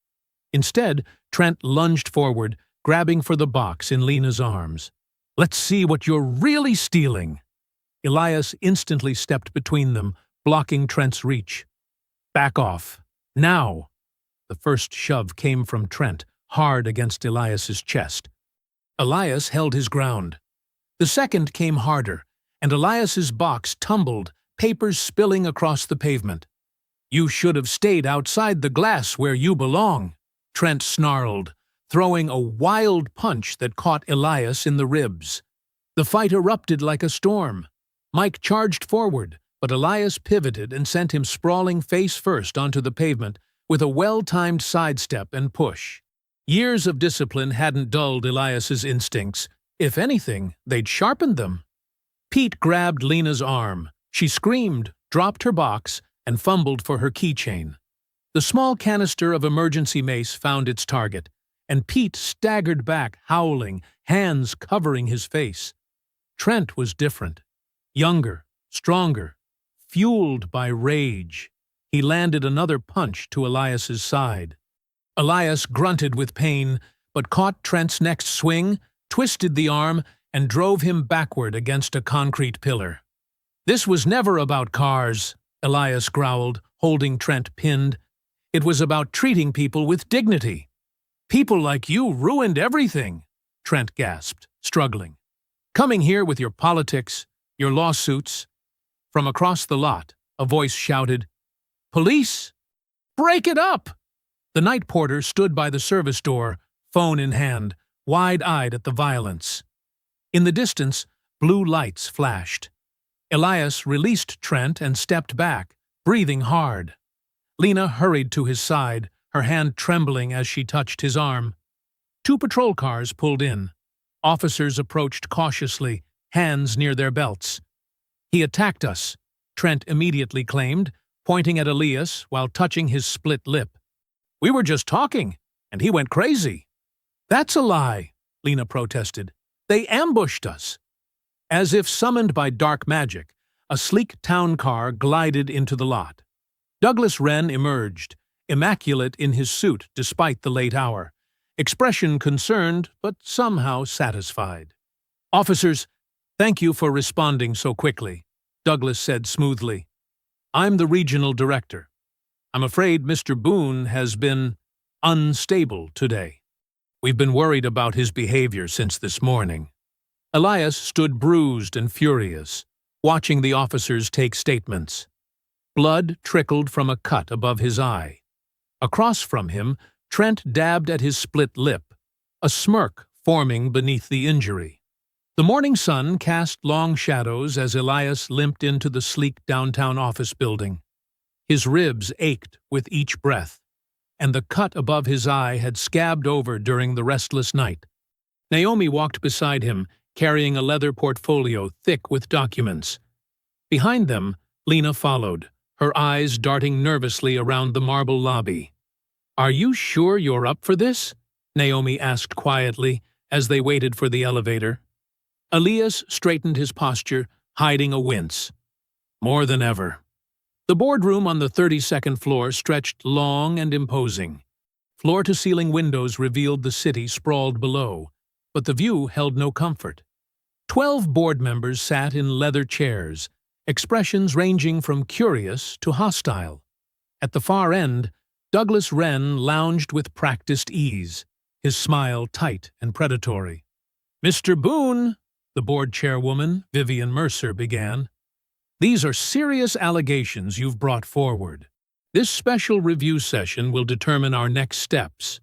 Instead, Trent lunged forward, grabbing for the box in Lena's arms. "Let's see what you're really stealing." Elias instantly stepped between them, blocking Trent's reach. "Back off. Now!" The first shove came from Trent, hard against Elias's chest. Elias held his ground. The second came harder, and Elias's box tumbled, papers spilling across the pavement. "You should have stayed outside the glass where you belong," Trent snarled, throwing a wild punch that caught Elias in the ribs. The fight erupted like a storm. Mike charged forward, but Elias pivoted and sent him sprawling face first onto the pavement with a well-timed sidestep and push. Years of discipline hadn't dulled Elias's instincts. If anything, they'd sharpened them. Pete grabbed Lena's arm. She screamed, dropped her box, and fumbled for her keychain. The small canister of emergency mace found its target, and Pete staggered back, howling, hands covering his face. Trent was different. Younger, stronger, Fueled by rage, he landed another punch to Elias's side. Elias grunted with pain, but caught Trent's next swing, twisted the arm, and drove him backward against a concrete pillar. "This was never about cars," Elias growled, holding Trent pinned. "It was about treating people with dignity." "People like you ruined everything," Trent gasped, struggling. "Coming here with your politics, your lawsuits." From across the lot, a voice shouted, "Police! Break it up!" The night porter stood by the service door, phone in hand, wide-eyed at the violence. In the distance, blue lights flashed. Elias released Trent and stepped back, breathing hard. Lena hurried to his side, her hand trembling as she touched his arm. 2 patrol cars pulled in. Officers approached cautiously, hands near their belts. "He attacked us," Trent immediately claimed, pointing at Elias while touching his split lip. "We were just talking, and he went crazy." "That's a lie," Lena protested. "They ambushed us." As if summoned by dark magic, a sleek town car glided into the lot. Douglas Wren emerged, immaculate in his suit despite the late hour, expression concerned but somehow satisfied. "Officers, thank you for responding so quickly," Douglas said smoothly. "I'm the regional director. I'm afraid Mr. Boone has been unstable today. We've been worried about his behavior since this morning." Elias stood bruised and furious, watching the officers take statements. Blood trickled from a cut above his eye. Across from him, Trent dabbed at his split lip, a smirk forming beneath the injury. The morning sun cast long shadows as Elias limped into the sleek downtown office building. His ribs ached with each breath, and the cut above his eye had scabbed over during the restless night. Naomi walked beside him, carrying a leather portfolio thick with documents. Behind them, Lena followed, her eyes darting nervously around the marble lobby. "Are you sure you're up for this?" Naomi asked quietly as they waited for the elevator. Elias straightened his posture, hiding a wince. "More than ever." The boardroom on the 32nd floor stretched long and imposing. Floor-to-ceiling windows revealed the city sprawled below, but the view held no comfort. 12 board members sat in leather chairs, expressions ranging from curious to hostile. At the far end, Douglas Wren lounged with practiced ease, his smile tight and predatory. "Mr. Boone," the board chairwoman, Vivian Mercer, began, "these are serious allegations you've brought forward. This special review session will determine our next steps."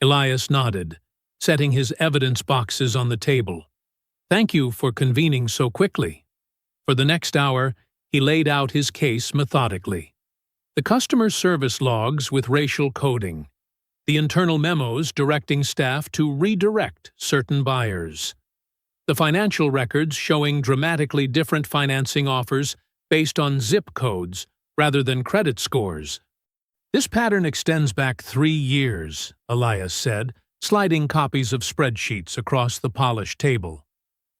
Elias nodded, setting his evidence boxes on the table. "Thank you for convening so quickly." For the next hour, he laid out his case methodically. The customer service logs with racial coding, the internal memos directing staff to redirect certain buyers, the financial records showing dramatically different financing offers based on zip codes rather than credit scores. "This pattern extends back 3 years," Elias said, sliding copies of spreadsheets across the polished table.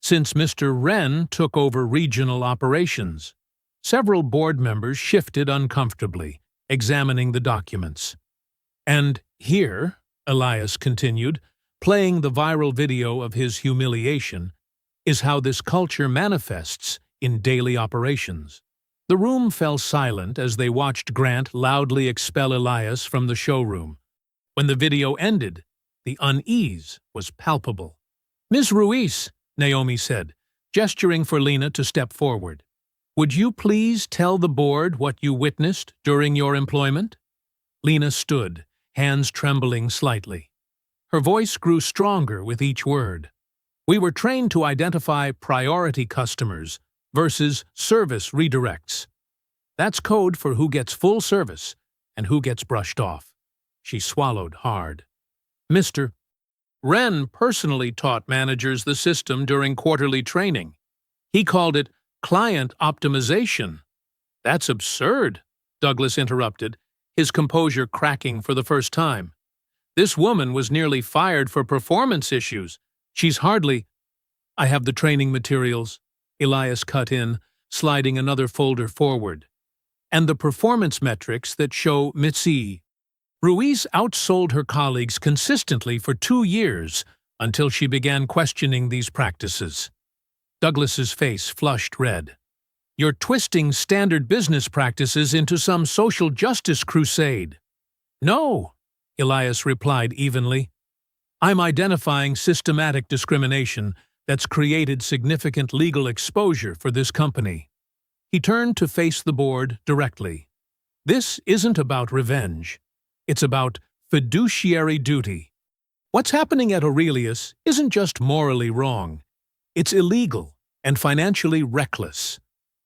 "Since Mr. Wren took over regional operations." Several board members shifted uncomfortably, examining the documents. "And here," Elias continued, playing the viral video of his humiliation, "is how this culture manifests in daily operations." The room fell silent as they watched Grant loudly expel Elias from the showroom. When the video ended, the unease was palpable. "Ms. Ruiz," Naomi said, gesturing for Lena to step forward, "would you please tell the board what you witnessed during your employment?" Lena stood, hands trembling slightly. Her voice grew stronger with each word. "We were trained to identify priority customers versus service redirects. That's code for who gets full service and who gets brushed off." She swallowed hard. "Mr. Wren personally taught managers the system during quarterly training. He called it client optimization." "That's absurd," Douglas interrupted, his composure cracking for the first time. "This woman was nearly fired for performance issues. She's hardly—" "I have the training materials," Elias cut in, sliding another folder forward. And the performance metrics that show Mitzi. Ruiz outsold her colleagues consistently for 2 years until she began questioning these practices. Douglas's face flushed red. "You're twisting standard business practices into some social justice crusade." "No," Elias replied evenly. "I'm identifying systematic discrimination that's created significant legal exposure for this company." He turned to face the board directly. "This isn't about revenge. It's about fiduciary duty. What's happening at Aurelius isn't just morally wrong. It's illegal and financially reckless.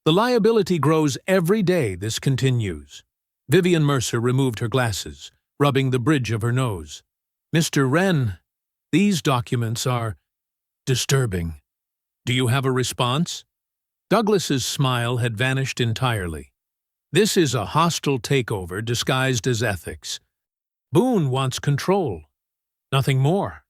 The liability grows every day this continues." Vivian Mercer removed her glasses, rubbing the bridge of her nose. "Mr. Wren, these documents are disturbing. Do you have a response?" Douglas's smile had vanished entirely. "This is a hostile takeover disguised as ethics. Boone wants control. Nothing more."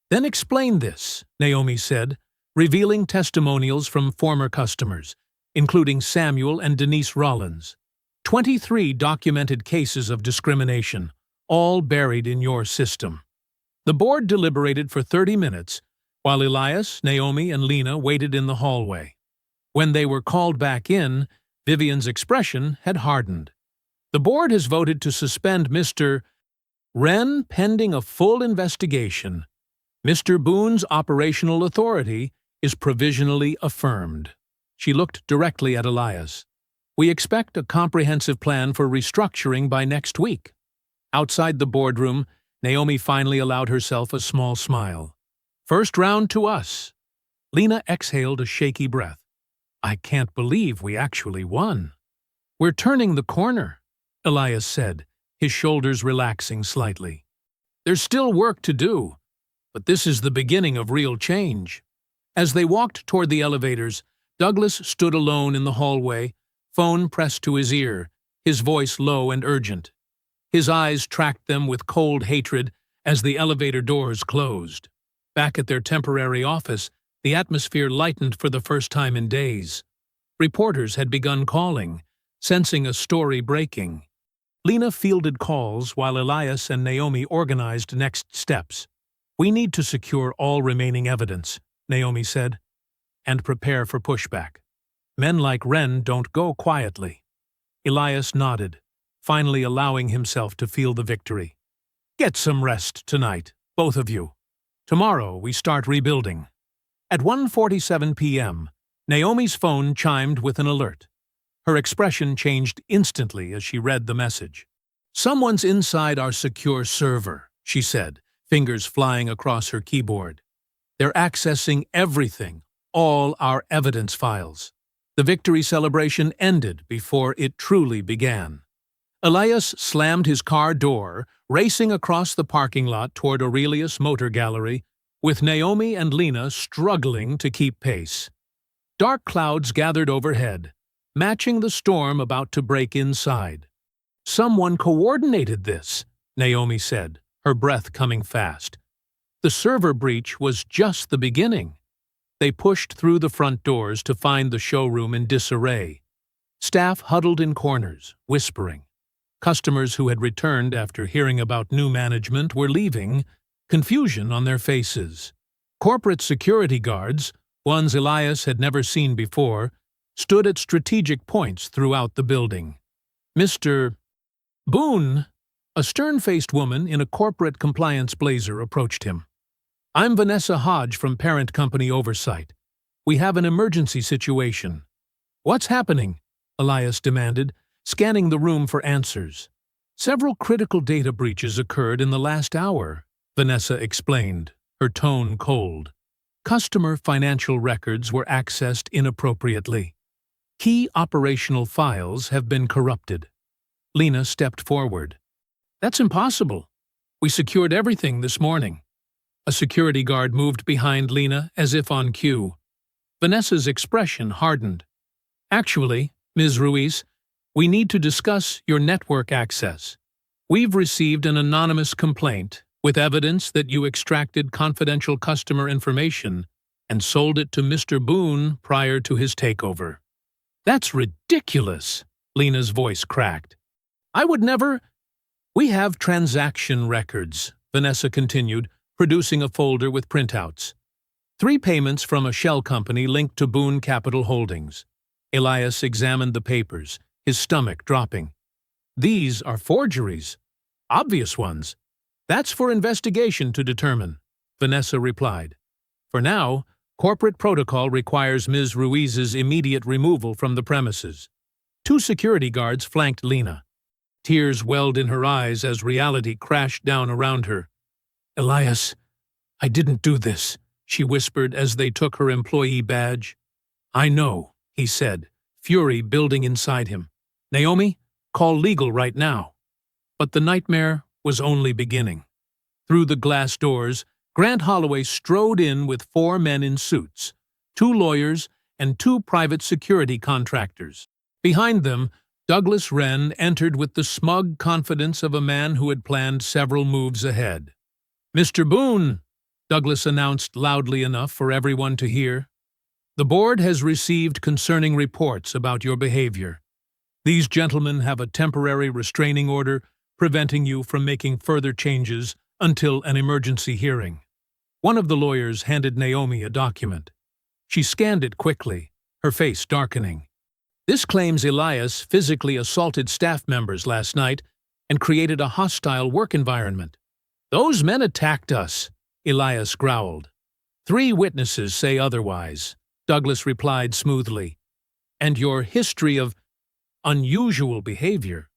"Then explain this," Naomi said, revealing testimonials from former customers, including Samuel and Denise Rollins. 23 documented cases of discrimination, all buried in your system. The board deliberated for 30 minutes, while Elias, Naomi, and Lena waited in the hallway. When they were called back in, Vivian's expression had hardened. "The board has voted to suspend Mr. Wren pending a full investigation. Mr. Boone's operational authority is provisionally affirmed." She looked directly at Elias. "We expect a comprehensive plan for restructuring by next week." Outside the boardroom, Naomi finally allowed herself a small smile. "First round to us." Lena exhaled a shaky breath. "I can't believe we actually won." "We're turning the corner," Elias said, his shoulders relaxing slightly. "There's still work to do, but this is the beginning of real change." As they walked toward the elevators, Douglas stood alone in the hallway, phone pressed to his ear, his voice low and urgent. His eyes tracked them with cold hatred as the elevator doors closed. Back at their temporary office, the atmosphere lightened for the first time in days. Reporters had begun calling, sensing a story breaking. Lena fielded calls while Elias and Naomi organized next steps. "We need to secure all remaining evidence," Naomi said, "and prepare for pushback. Men like Wren don't go quietly." Elias nodded, finally allowing himself to feel the victory. "Get some rest tonight, both of you. Tomorrow we start rebuilding." At 1:47 p.m., Naomi's phone chimed with an alert. Her expression changed instantly as she read the message. "Someone's inside our secure server," she said, fingers flying across her keyboard. "They're accessing everything, all our evidence files." The victory celebration ended before it truly began. Elias slammed his car door, racing across the parking lot toward Aurelius Motor Gallery, with Naomi and Lena struggling to keep pace. Dark clouds gathered overhead, matching the storm about to break inside. "Someone coordinated this," Naomi said, her breath coming fast. The server breach was just the beginning. They pushed through the front doors to find the showroom in disarray. Staff huddled in corners, whispering. Customers who had returned after hearing about new management were leaving, confusion on their faces. Corporate security guards, ones Elias had never seen before, stood at strategic points throughout the building. "Mr. Boone," a stern-faced woman in a corporate compliance blazer approached him. "I'm Vanessa Hodge from Parent Company Oversight. We have an emergency situation." "What's happening?" Elias demanded, scanning the room for answers. "Several critical data breaches occurred in the last hour," Vanessa explained, her tone cold. "Customer financial records were accessed inappropriately. Key operational files have been corrupted." Lena stepped forward. "That's impossible. We secured everything this morning." A security guard moved behind Lena as if on cue. Vanessa's expression hardened. "Actually, Ms. Ruiz, we need to discuss your network access. We've received an anonymous complaint with evidence that you extracted confidential customer information and sold it to Mr. Boone prior to his takeover." That's ridiculous, Lena's voice cracked. I would never— We have transaction records, Vanessa continued, producing a folder with printouts. 3 payments from a shell company linked to Boone Capital Holdings. Elias examined the papers, his stomach dropping. These are forgeries. Obvious ones. That's for investigation to determine, Vanessa replied. For now, corporate protocol requires Ms. Ruiz's immediate removal from the premises. 2 security guards flanked Lena. Tears welled in her eyes as reality crashed down around her. Elias, I didn't do this, she whispered as they took her employee badge. I know, he said, fury building inside him. Naomi, call legal right now. But the nightmare was only beginning. Through the glass doors, Grant Holloway strode in with 4 men in suits, 2 lawyers and 2 private security contractors. Behind them, Douglas Wren entered with the smug confidence of a man who had planned several moves ahead. Mr. Boone, Douglas announced loudly enough for everyone to hear, the board has received concerning reports about your behavior. These gentlemen have a temporary restraining order preventing you from making further changes until an emergency hearing. One of the lawyers handed Naomi a document. She scanned it quickly, her face darkening. This claims Elias physically assaulted staff members last night and created a hostile work environment. Those men attacked us, Elias growled. 3 witnesses say otherwise, Douglas replied smoothly. And your history of unusual behavior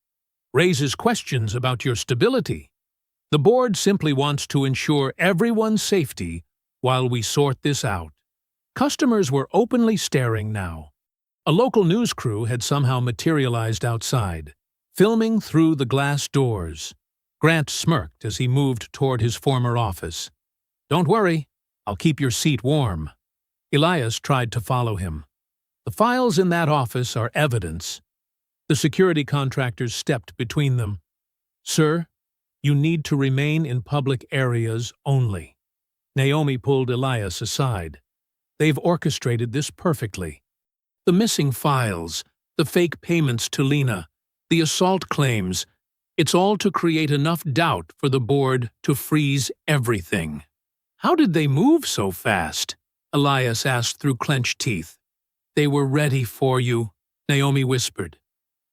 raises questions about your stability. The board simply wants to ensure everyone's safety while we sort this out. Customers were openly staring now. A local news crew had somehow materialized outside, filming through the glass doors. Grant smirked as he moved toward his former office. Don't worry, I'll keep your seat warm. Elias tried to follow him. The files in that office are evidence. The security contractors stepped between them. Sir, you need to remain in public areas only. Naomi pulled Elias aside. They've orchestrated this perfectly. The missing files, the fake payments to Lena, the assault claims, it's all to create enough doubt for the board to freeze everything. How did they move so fast? Elias asked through clenched teeth. They were ready for you, Naomi whispered.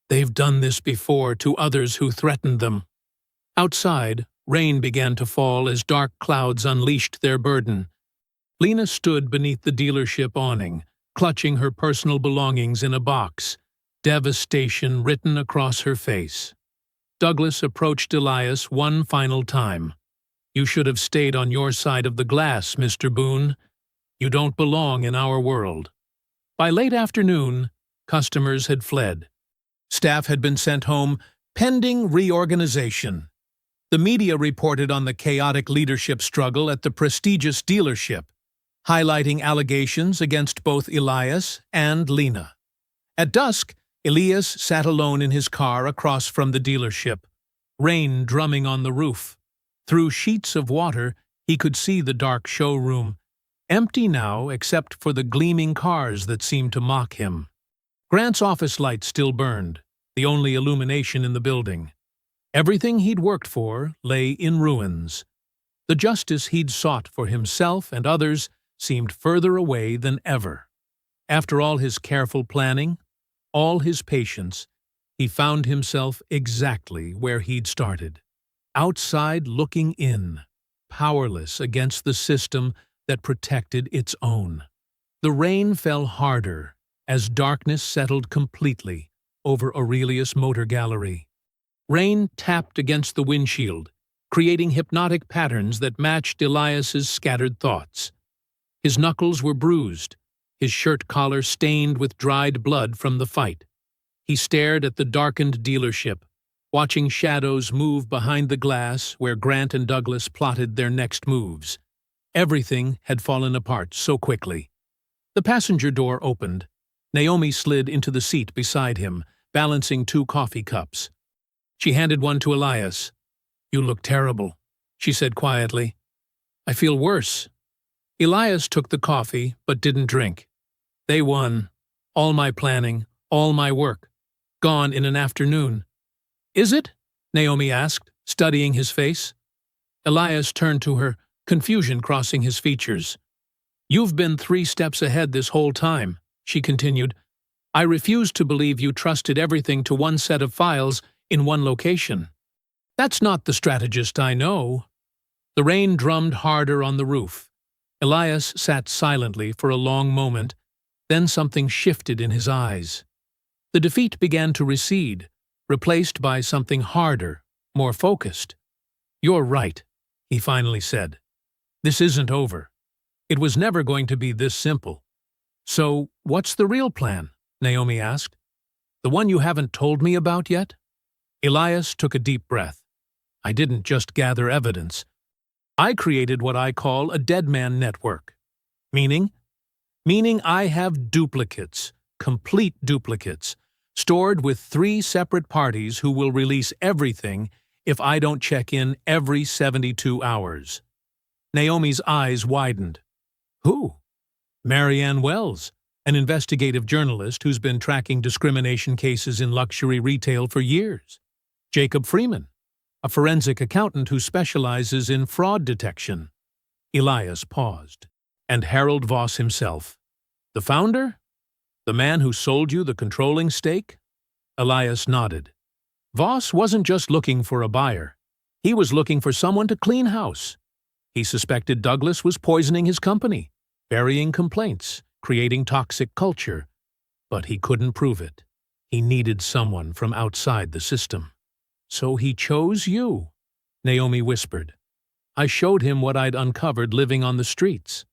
They've done this before to others who threatened them. Outside, rain began to fall as dark clouds unleashed their burden. Lena stood beneath the dealership awning, clutching her personal belongings in a box, devastation written across her face. Douglas approached Elias one final time. You should have stayed on your side of the glass, Mr. Boone. You don't belong in our world. By late afternoon, customers had fled. Staff had been sent home pending reorganization. The media reported on the chaotic leadership struggle at the prestigious dealership, highlighting allegations against both Elias and Lena. At dusk, Elias sat alone in his car across from the dealership, rain drumming on the roof. Through sheets of water, he could see the dark showroom, empty now except for the gleaming cars that seemed to mock him. Grant's office light still burned, the only illumination in the building. Everything he'd worked for lay in ruins. The justice he'd sought for himself and others seemed further away than ever. After all his careful planning, all his patience, he found himself exactly where he'd started. Outside looking in, powerless against the system that protected its own. The rain fell harder as darkness settled completely over Aurelius' motor gallery. Rain tapped against the windshield, creating hypnotic patterns that matched Elias's scattered thoughts. His knuckles were bruised, his shirt collar stained with dried blood from the fight. He stared at the darkened dealership, watching shadows move behind the glass where Grant and Douglas plotted their next moves. Everything had fallen apart so quickly. The passenger door opened. Naomi slid into the seat beside him, balancing 2 coffee cups. She handed one to Elias. You look terrible, she said quietly. I feel worse. Elias took the coffee, but didn't drink. They won. All my planning, All my work. Gone in an afternoon. Is it? Naomi asked, studying his face. Elias turned to her, confusion crossing his features. You've been 3 steps ahead this whole time, she continued. I refuse to believe you trusted everything to one set of files in one location. That's not the strategist I know. The rain drummed harder on the roof. Elias sat silently for a long moment, then something shifted in his eyes. The defeat began to recede, replaced by something harder, more focused. You're right, he finally said. This isn't over. It was never going to be this simple. So, what's the real plan? Naomi asked. The one you haven't told me about yet? Elias took a deep breath. I didn't just gather evidence. I created what I call a dead man network. Meaning? Meaning I have duplicates, complete duplicates, stored with 3 separate parties who will release everything if I don't check in every 72 hours. Naomi's eyes widened. Who? Marianne Wells, an investigative journalist who's been tracking discrimination cases in luxury retail for years. Jacob Freeman, a forensic accountant who specializes in fraud detection. Elias paused. And Harold Voss himself. The founder? The man who sold you the controlling stake? Elias nodded. Voss wasn't just looking for a buyer. He was looking for someone to clean house. He suspected Douglas was poisoning his company, burying complaints, creating toxic culture. But he couldn't prove it. He needed someone from outside the system. So he chose you, Naomi whispered. I showed him what I'd uncovered living on the streets.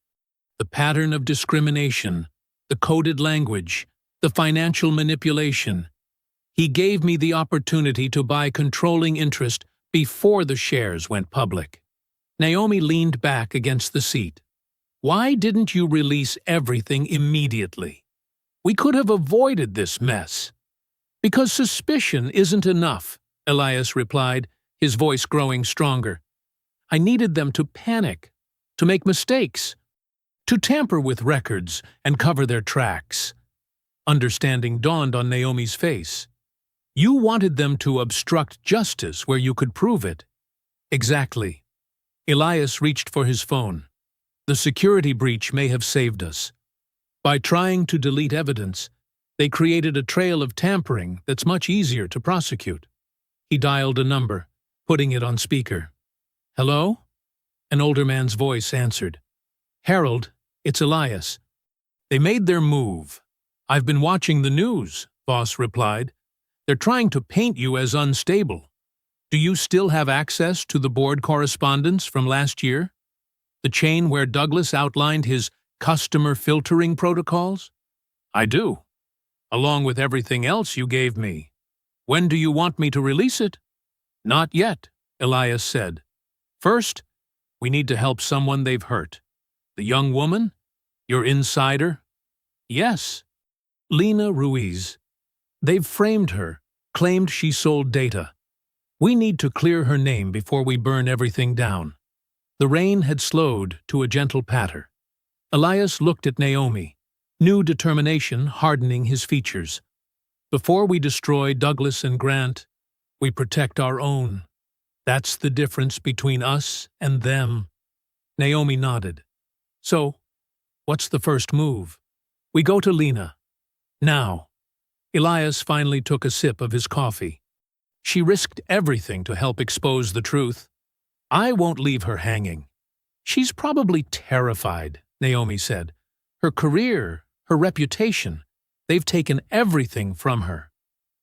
The pattern of discrimination, the coded language, the financial manipulation. He gave me the opportunity to buy controlling interest before the shares went public. Naomi leaned back against the seat. Why didn't you release everything immediately? We could have avoided this mess. Because suspicion isn't enough, Elias replied, his voice growing stronger. I needed them to panic, to make mistakes, to tamper with records and cover their tracks. Understanding dawned on Naomi's face. You wanted them to obstruct justice where you could prove it. Exactly. Elias reached for his phone. The security breach may have saved us. By trying to delete evidence, they created a trail of tampering that's much easier to prosecute. He dialed a number, putting it on speaker. Hello? An older man's voice answered. Harold, it's Elias. They made their move. I've been watching the news, Voss replied. They're trying to paint you as unstable. Do you still have access to the board correspondence from last year? The chain where Douglas outlined his customer filtering protocols? I do, along with everything else you gave me. When do you want me to release it? Not yet, Elias said. First, we need to help someone they've hurt. The young woman? Your insider? Yes. Lena Ruiz. They've framed her, claimed she sold data. We need to clear her name before we burn everything down. The rain had slowed to a gentle patter. Elias looked at Naomi, new determination hardening his features. Before we destroy Douglas and Grant, we protect our own. That's the difference between us and them. Naomi nodded. So, what's the first move? We go to Lena. Now. Elias finally took a sip of his coffee. She risked everything to help expose the truth. I won't leave her hanging. She's probably terrified, Naomi said. Her career, her reputation, they've taken everything from her.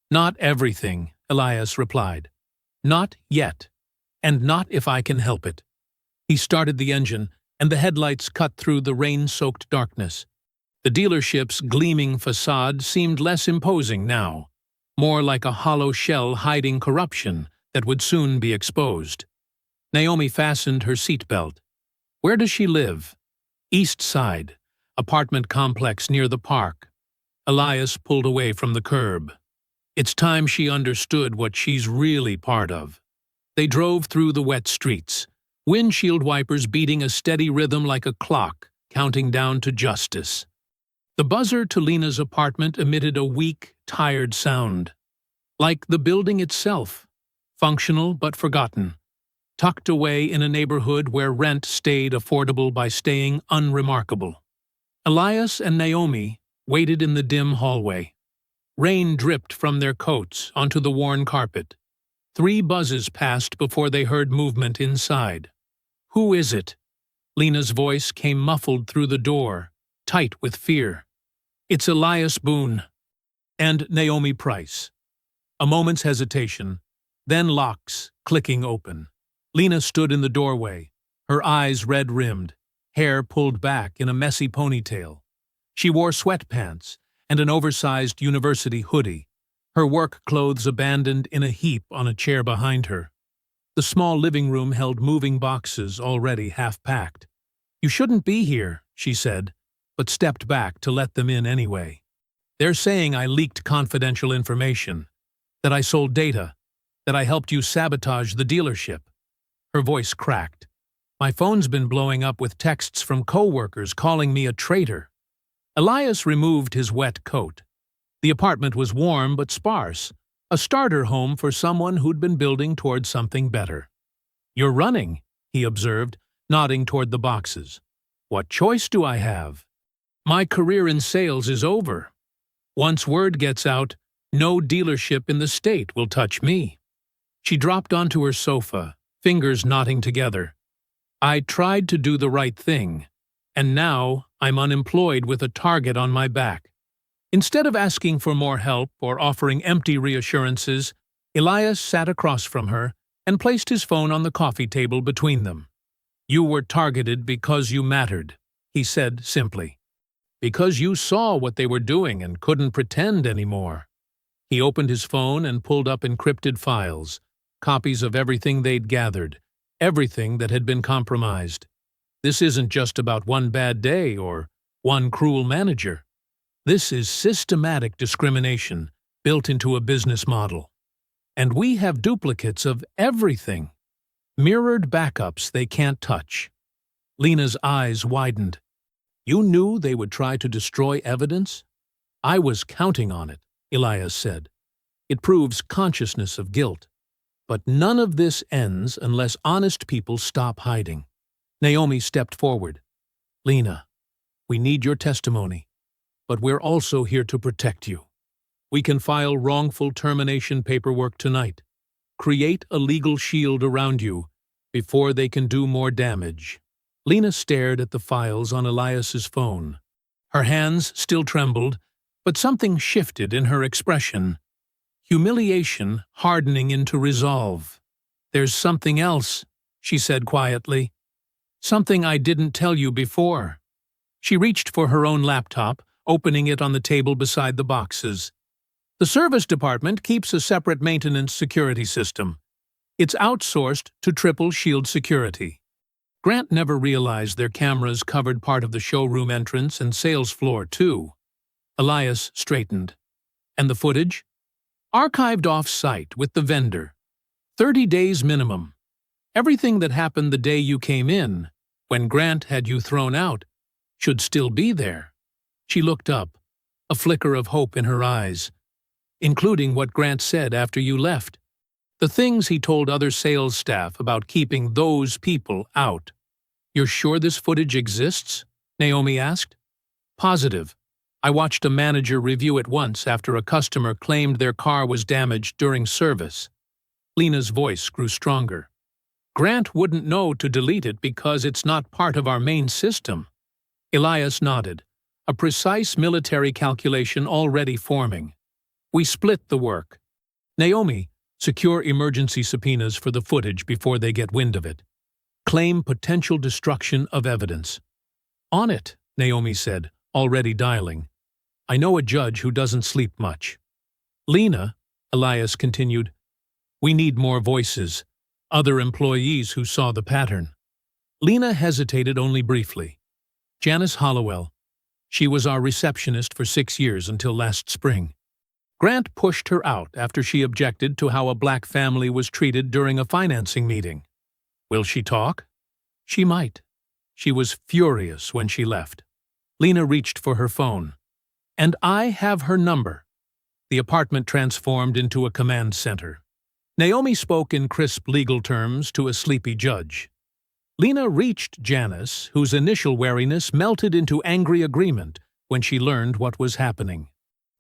Not everything, Elias replied. Not yet, and not if I can help it. He started the engine, and the headlights cut through the rain-soaked darkness. The dealership's gleaming facade seemed less imposing now, more like a hollow shell hiding corruption that would soon be exposed. Naomi fastened her seatbelt. Where does she live? East Side, apartment complex near the park. Elias pulled away from the curb. It's time she understood what she's really part of. They drove through the wet streets, windshield wipers beating a steady rhythm like a clock, counting down to justice. The buzzer to Lena's apartment emitted a weak, tired sound. Like the building itself, functional but forgotten, tucked away in a neighborhood where rent stayed affordable by staying unremarkable. Elias and Naomi waited in the dim hallway. Rain dripped from their coats onto the worn carpet. 3 buzzes passed before they heard movement inside. "Who is it?" Lena's voice came muffled through the door, tight with fear. "It's Elias Boone." And Naomi Price. A moment's hesitation, then locks clicking open. Lena stood in the doorway, her eyes red-rimmed, hair pulled back in a messy ponytail. She wore sweatpants and an oversized university hoodie, her work clothes abandoned in a heap on a chair behind her. The small living room held moving boxes already half-packed. "You shouldn't be here," she said, but stepped back to let them in anyway. "They're saying I leaked confidential information, that I sold data, that I helped you sabotage the dealership." Her voice cracked. "My phone's been blowing up with texts from co-workers calling me a traitor." Elias removed his wet coat. The apartment was warm but sparse, a starter home for someone who'd been building toward something better. "You're running," he observed, nodding toward the boxes. "What choice do I have? My career in sales is over. Once word gets out, no dealership in the state will touch me." She dropped onto her sofa, fingers knotting together. "I tried to do the right thing, and now I'm unemployed with a target on my back." Instead of asking for more help or offering empty reassurances, Elias sat across from her and placed his phone on the coffee table between them. "You were targeted because you mattered," he said simply. "Because you saw what they were doing and couldn't pretend anymore." He opened his phone and pulled up encrypted files, copies of everything they'd gathered, everything that had been compromised. This isn't just about one bad day or one cruel manager. This is systematic discrimination built into a business model. And we have duplicates of everything. Mirrored backups they can't touch. Lena's eyes widened. "You knew they would try to destroy evidence?" "I was counting on it," Elias said. "It proves consciousness of guilt. But none of this ends unless honest people stop hiding." Naomi stepped forward. "Lena, we need your testimony, but we're also here to protect you. We can file wrongful termination paperwork tonight. Create a legal shield around you before they can do more damage." Lena stared at the files on Elias's phone. Her hands still trembled, but something shifted in her expression. Humiliation hardening into resolve. "There's something else," she said quietly. "Something I didn't tell you before." She reached for her own laptop, opening it on the table beside the boxes. "The service department keeps a separate maintenance security system. It's outsourced to Triple Shield Security." Grant never realized their cameras covered part of the showroom entrance and sales floor, too. Elias straightened. "And the footage?" "Archived off-site with the vendor. 30 days minimum. Everything that happened the day you came in, when Grant had you thrown out, should still be there." She looked up, a flicker of hope in her eyes. "Including what Grant said after you left. The things he told other sales staff about keeping those people out." "You're sure this footage exists?" Naomi asked. "Positive. I watched a manager review it once after a customer claimed their car was damaged during service." Lena's voice grew stronger. "Grant wouldn't know to delete it because it's not part of our main system." Elias nodded, a precise military calculation already forming. "We split the work. Naomi, secure emergency subpoenas for the footage before they get wind of it. Claim potential destruction of evidence." "On it," Naomi said, already dialing. "I know a judge who doesn't sleep much." "Lena," Elias continued, "we need more voices, other employees who saw the pattern." Lena hesitated only briefly. "Janice Hollowell. She was our receptionist for 6 years until last spring. Grant pushed her out after she objected to how a black family was treated during a financing meeting. Will she talk?" "She might." She was furious when she left. Lena reached for her phone. "And I have her number. The apartment transformed into a command center. Naomi spoke in crisp legal terms to a sleepy judge. Lena reached Janice, whose initial wariness melted into angry agreement when she learned what was happening.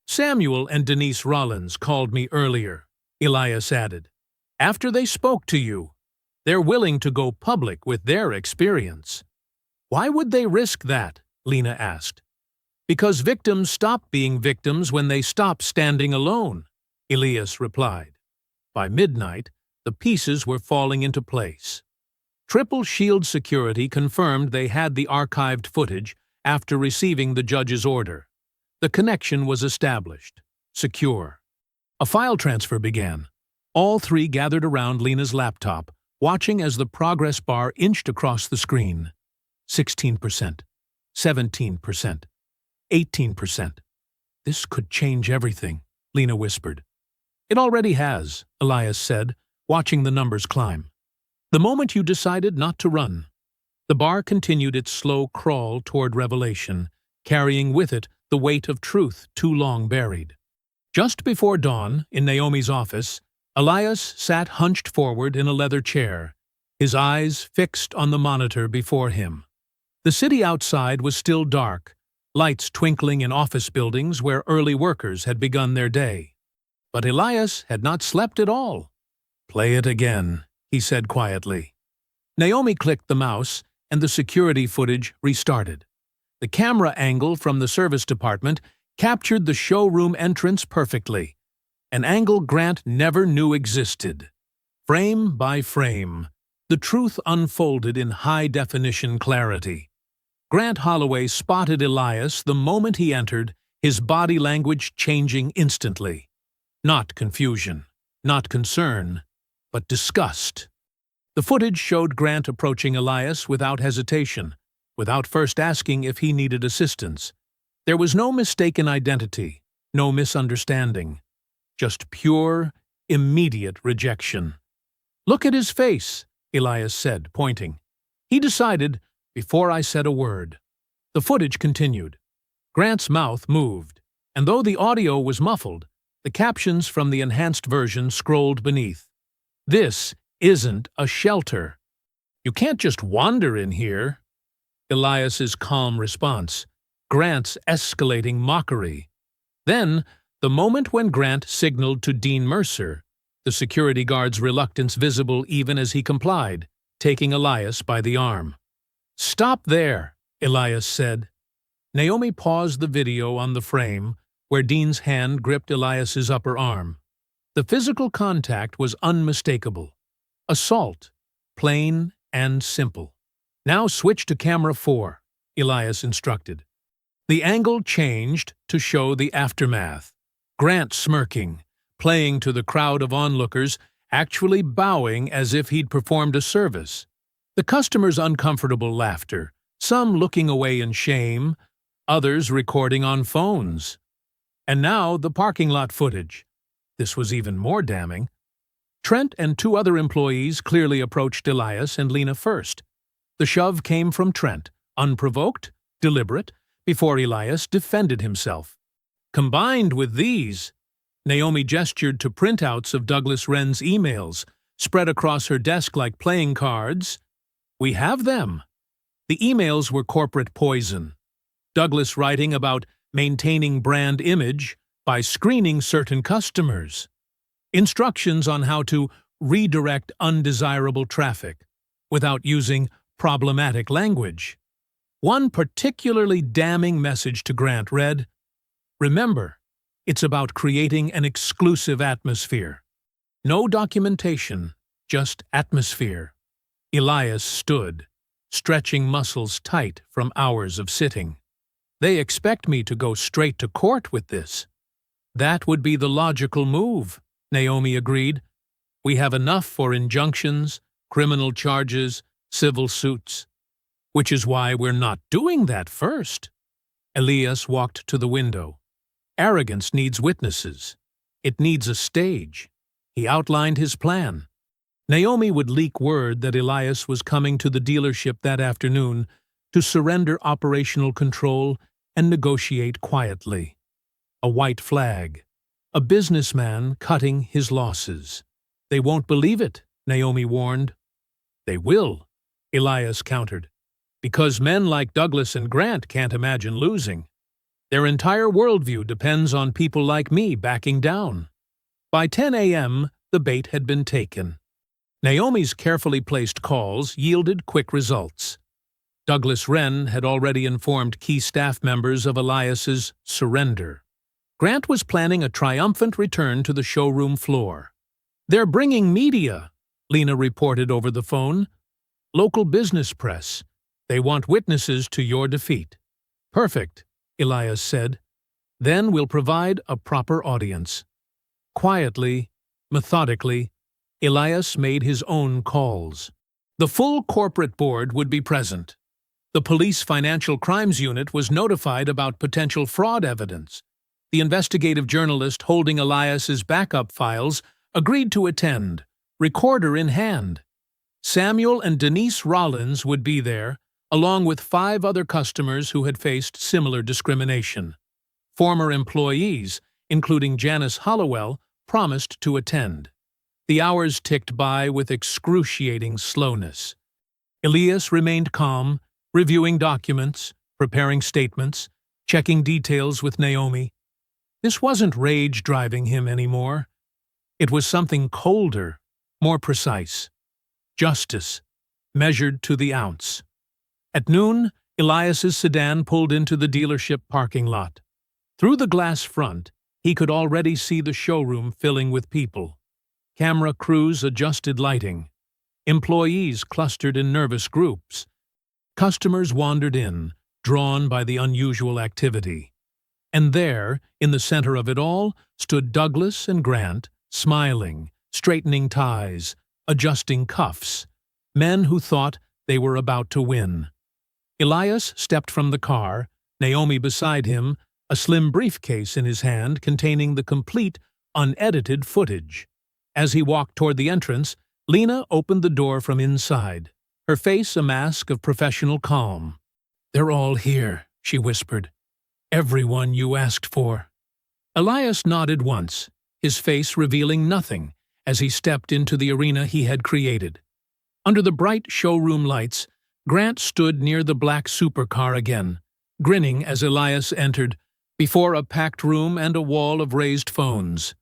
"Samuel and Denise Rollins called me earlier," Elias added. "After they spoke to you, they're willing to go public with their experience." "Why would they risk that?" Lena asked. "Because victims stop being victims when they stop standing alone," Elias replied. By midnight, the pieces were falling into place. Triple Shield security confirmed they had the archived footage after receiving the judge's order. The connection was established. Secure. A file transfer began. All three gathered around Lena's laptop, watching as the progress bar inched across the screen. 16%, 17%, 18%. "This could change everything," Lena whispered. "It already has," Elias said, watching the numbers climb. "The moment you decided not to run." The bar continued its slow crawl toward revelation, carrying with it the weight of truth too long buried. Just before dawn, in Naomi's office, Elias sat hunched forward in a leather chair, his eyes fixed on the monitor before him. The city outside was still dark, lights twinkling in office buildings where early workers had begun their day. But Elias had not slept at all. "Play it again," he said quietly. Naomi clicked the mouse, and the security footage restarted. The camera angle from the service department captured the showroom entrance perfectly, an angle Grant never knew existed. Frame by frame, the truth unfolded in high-definition clarity. Grant Holloway spotted Elias the moment he entered, his body language changing instantly. Not confusion, not concern, but disgust. The footage showed Grant approaching Elias without hesitation, without first asking if he needed assistance. There was no mistaken identity, no misunderstanding. Just pure, immediate rejection. "Look at his face," Elias said, pointing. "He decided before I said a word." The footage continued. Grant's mouth moved, and though the audio was muffled, the captions from the enhanced version scrolled beneath. "This isn't a shelter. You can't just wander in here." Elias's calm response, Grant's escalating mockery. Then, the moment when Grant signaled to Dean Mercer, the security guard's reluctance visible even as he complied, taking Elias by the arm. "Stop there," Elias said. Naomi paused the video on the frame, where Dean's hand gripped Elias's upper arm. The physical contact was unmistakable. Assault, plain and simple. "Now switch to camera 4, Elias instructed. The angle changed to show the aftermath. Grant smirking, playing to the crowd of onlookers, actually bowing as if he'd performed a service. The customers' uncomfortable laughter, some looking away in shame, others recording on phones. And now the parking lot footage. This was even more damning. Trent and 2 other employees clearly approached Elias and Lena first. The shove came from Trent, unprovoked, deliberate, before Elias defended himself. Combined with these, Naomi gestured to printouts of Douglas Wren's emails, spread across her desk like playing cards. "We have them." The emails were corporate poison. Douglas writing about maintaining brand image by screening certain customers. Instructions on how to redirect undesirable traffic without using problematic language. One particularly damning message to Grant read, "Remember, it's about creating an exclusive atmosphere. No documentation, just atmosphere." Elias stood, stretching muscles tight from hours of sitting. "They expect me to go straight to court with this." "That would be the logical move," Naomi agreed. "We have enough for injunctions, criminal charges, civil suits. Which is why we're not doing that first." Elias walked to the window. Arrogance needs witnesses. It needs a stage. He outlined his plan. Naomi would leak word that Elias was coming to the dealership that afternoon to surrender operational control and negotiate quietly. A white flag. a businessman cutting his losses. They won't believe it, Naomi warned. They will, Elias countered, because men like Douglas and Grant can't imagine losing. Their entire worldview depends on people like me backing down. By 10 a.m., the bait had been taken. Naomi's carefully placed calls yielded quick results. Douglas Wren had already informed key staff members of Elias's surrender. Grant was planning a triumphant return to the showroom floor. "They're bringing media," Lena reported over the phone. "Local business press. They want witnesses to your defeat." "Perfect," Elias said. "Then we'll provide a proper audience." Quietly, methodically, Elias made his own calls. The full corporate board would be present. The police financial crimes unit was notified about potential fraud evidence. The investigative journalist holding Elias's backup files agreed to attend, recorder in hand. Samuel and Denise Rollins would be there, along with 5 other customers who had faced similar discrimination. Former employees, including Janice Hollowell, promised to attend. The hours ticked by with excruciating slowness. Elias remained calm, reviewing documents, preparing statements, checking details with Naomi. This wasn't rage driving him anymore. It was something colder, more precise. Justice, measured to the ounce. At noon, Elias's sedan pulled into the dealership parking lot. Through the glass front, he could already see the showroom filling with people. Camera crews adjusted lighting. Employees clustered in nervous groups. Customers wandered in, drawn by the unusual activity. And there, in the center of it all, stood Douglas and Grant, smiling, straightening ties, adjusting cuffs, men who thought they were about to win. Elias stepped from the car, Naomi beside him, a slim briefcase in his hand containing the complete, unedited footage. As he walked toward the entrance, Lena opened the door from inside, her face a mask of professional calm. "They're all here," she whispered. "Everyone you asked for." Elias nodded once, his face revealing nothing, as he stepped into the arena he had created. Under the bright showroom lights, Grant stood near the black supercar again, grinning as Elias entered, before a packed room and a wall of raised phones.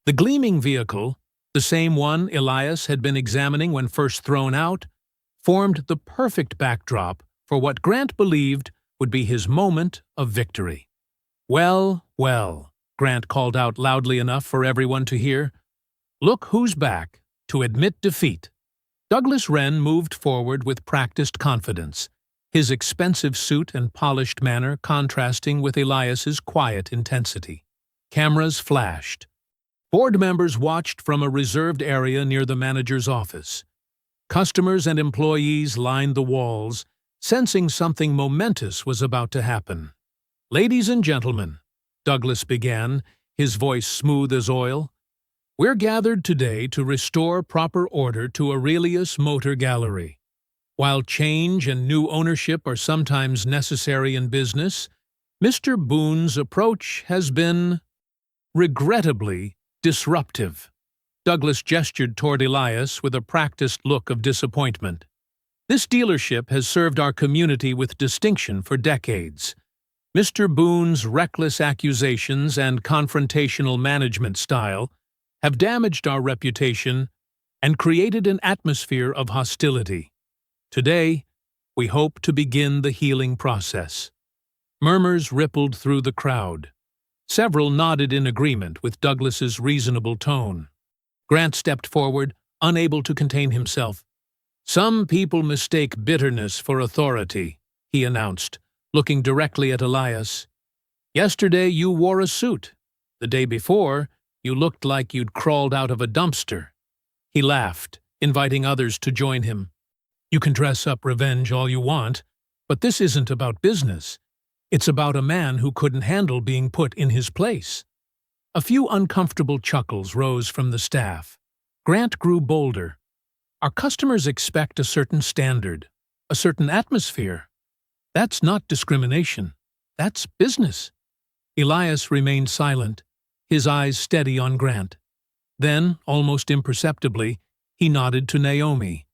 The gleaming vehicle, the same one Elias had been examining when first thrown out, formed the perfect backdrop for what Grant believed would be his moment of victory. "Well, well," Grant called out loudly enough for everyone to hear. "Look who's back, to admit defeat." Douglas Wren moved forward with practiced confidence, his expensive suit and polished manner contrasting with Elias's quiet intensity. Cameras flashed. Board members watched from a reserved area near the manager's office. Customers and employees lined the walls, sensing something momentous was about to happen. "Ladies and gentlemen," Douglas began, his voice smooth as oil, "we're gathered today to restore proper order to Aurelius Motor Gallery. While change and new ownership are sometimes necessary in business, Mr. Boone's approach has been, regrettably, disruptive." Douglas gestured toward Elias with a practiced look of disappointment. "This dealership has served our community with distinction for decades. Mr. Boone's reckless accusations and confrontational management style have damaged our reputation and created an atmosphere of hostility. Today, we hope to begin the healing process." Murmurs rippled through the crowd. Several nodded in agreement with Douglas's reasonable tone. Grant stepped forward, unable to contain himself. "Some people mistake bitterness for authority," he announced, looking directly at Elias. "Yesterday you wore a suit. The day before, you looked like you'd crawled out of a dumpster." He laughed, inviting others to join him. "You can dress up revenge all you want, but this isn't about business. It's about a man who couldn't handle being put in his place." A few uncomfortable chuckles rose from the staff. Grant grew bolder. "Our customers expect a certain standard, a certain atmosphere. That's not discrimination. That's business." Elias remained silent, his eyes steady on Grant. Then, almost imperceptibly, he nodded to Naomi.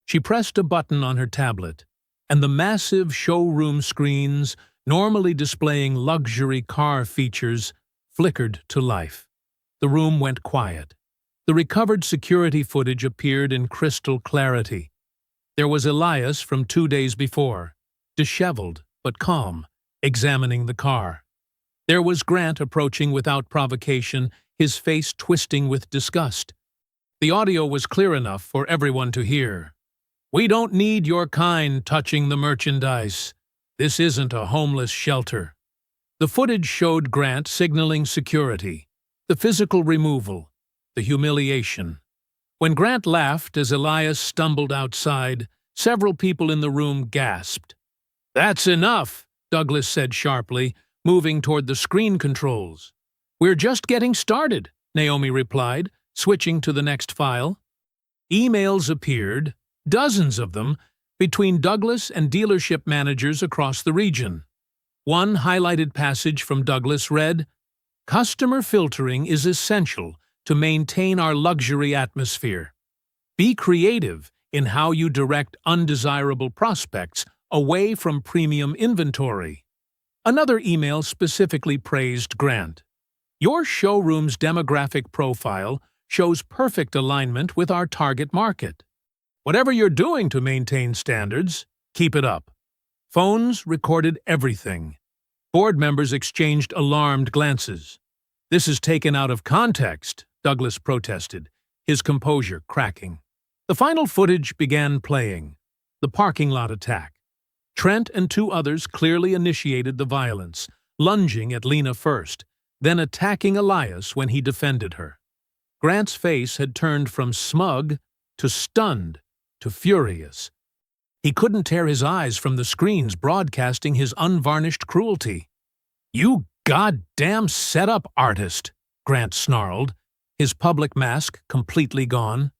She pressed a button on her tablet, and the massive showroom screens, normally displaying luxury car features, flickered to life. The room went quiet. The recovered security footage appeared in crystal clarity. There was Elias from 2 days before, disheveled but calm, examining the car. There was Grant approaching without provocation, his face twisting with disgust. The audio was clear enough for everyone to hear. "We don't need your kind touching the merchandise. This isn't a homeless shelter." The footage showed Grant signaling security, the physical removal, the humiliation. When Grant laughed as Elias stumbled outside, several people in the room gasped. "That's enough," Douglas said sharply, moving toward the screen controls. "We're just getting started," Naomi replied, switching to the next file. Emails appeared, dozens of them, between Douglas and dealership managers across the region. One highlighted passage from Douglas read, "Customer filtering is essential to maintain our luxury atmosphere. Be creative in how you direct undesirable prospects away from premium inventory." Another email specifically praised Grant. "Your showroom's demographic profile shows perfect alignment with our target market. Whatever you're doing to maintain standards, keep it up." Phones recorded everything. Board members exchanged alarmed glances. "This is taken out of context," Douglas protested, his composure cracking. The final footage began playing. The parking lot attack. Trent and 2 others clearly initiated the violence, lunging at Lena first, then attacking Elias when he defended her. Grant's face had turned from smug to stunned to furious. He couldn't tear his eyes from the screens broadcasting his unvarnished cruelty. "You goddamn set-up artist," Grant snarled, his public mask completely gone.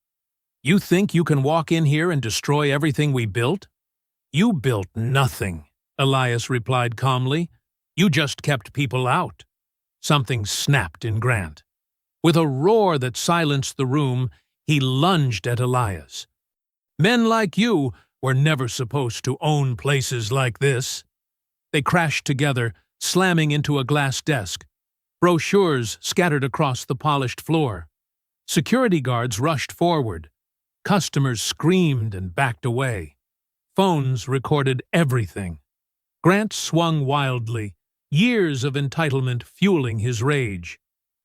"You think you can walk in here and destroy everything we built?" "You built nothing," Elias replied calmly. "You just kept people out." Something snapped in Grant. With a roar that silenced the room, he lunged at Elias. "Men like you were never supposed to own places like this." They crashed together, slamming into a glass desk. Brochures scattered across the polished floor. Security guards rushed forward. Customers screamed and backed away. Phones recorded everything. Grant swung wildly, years of entitlement fueling his rage.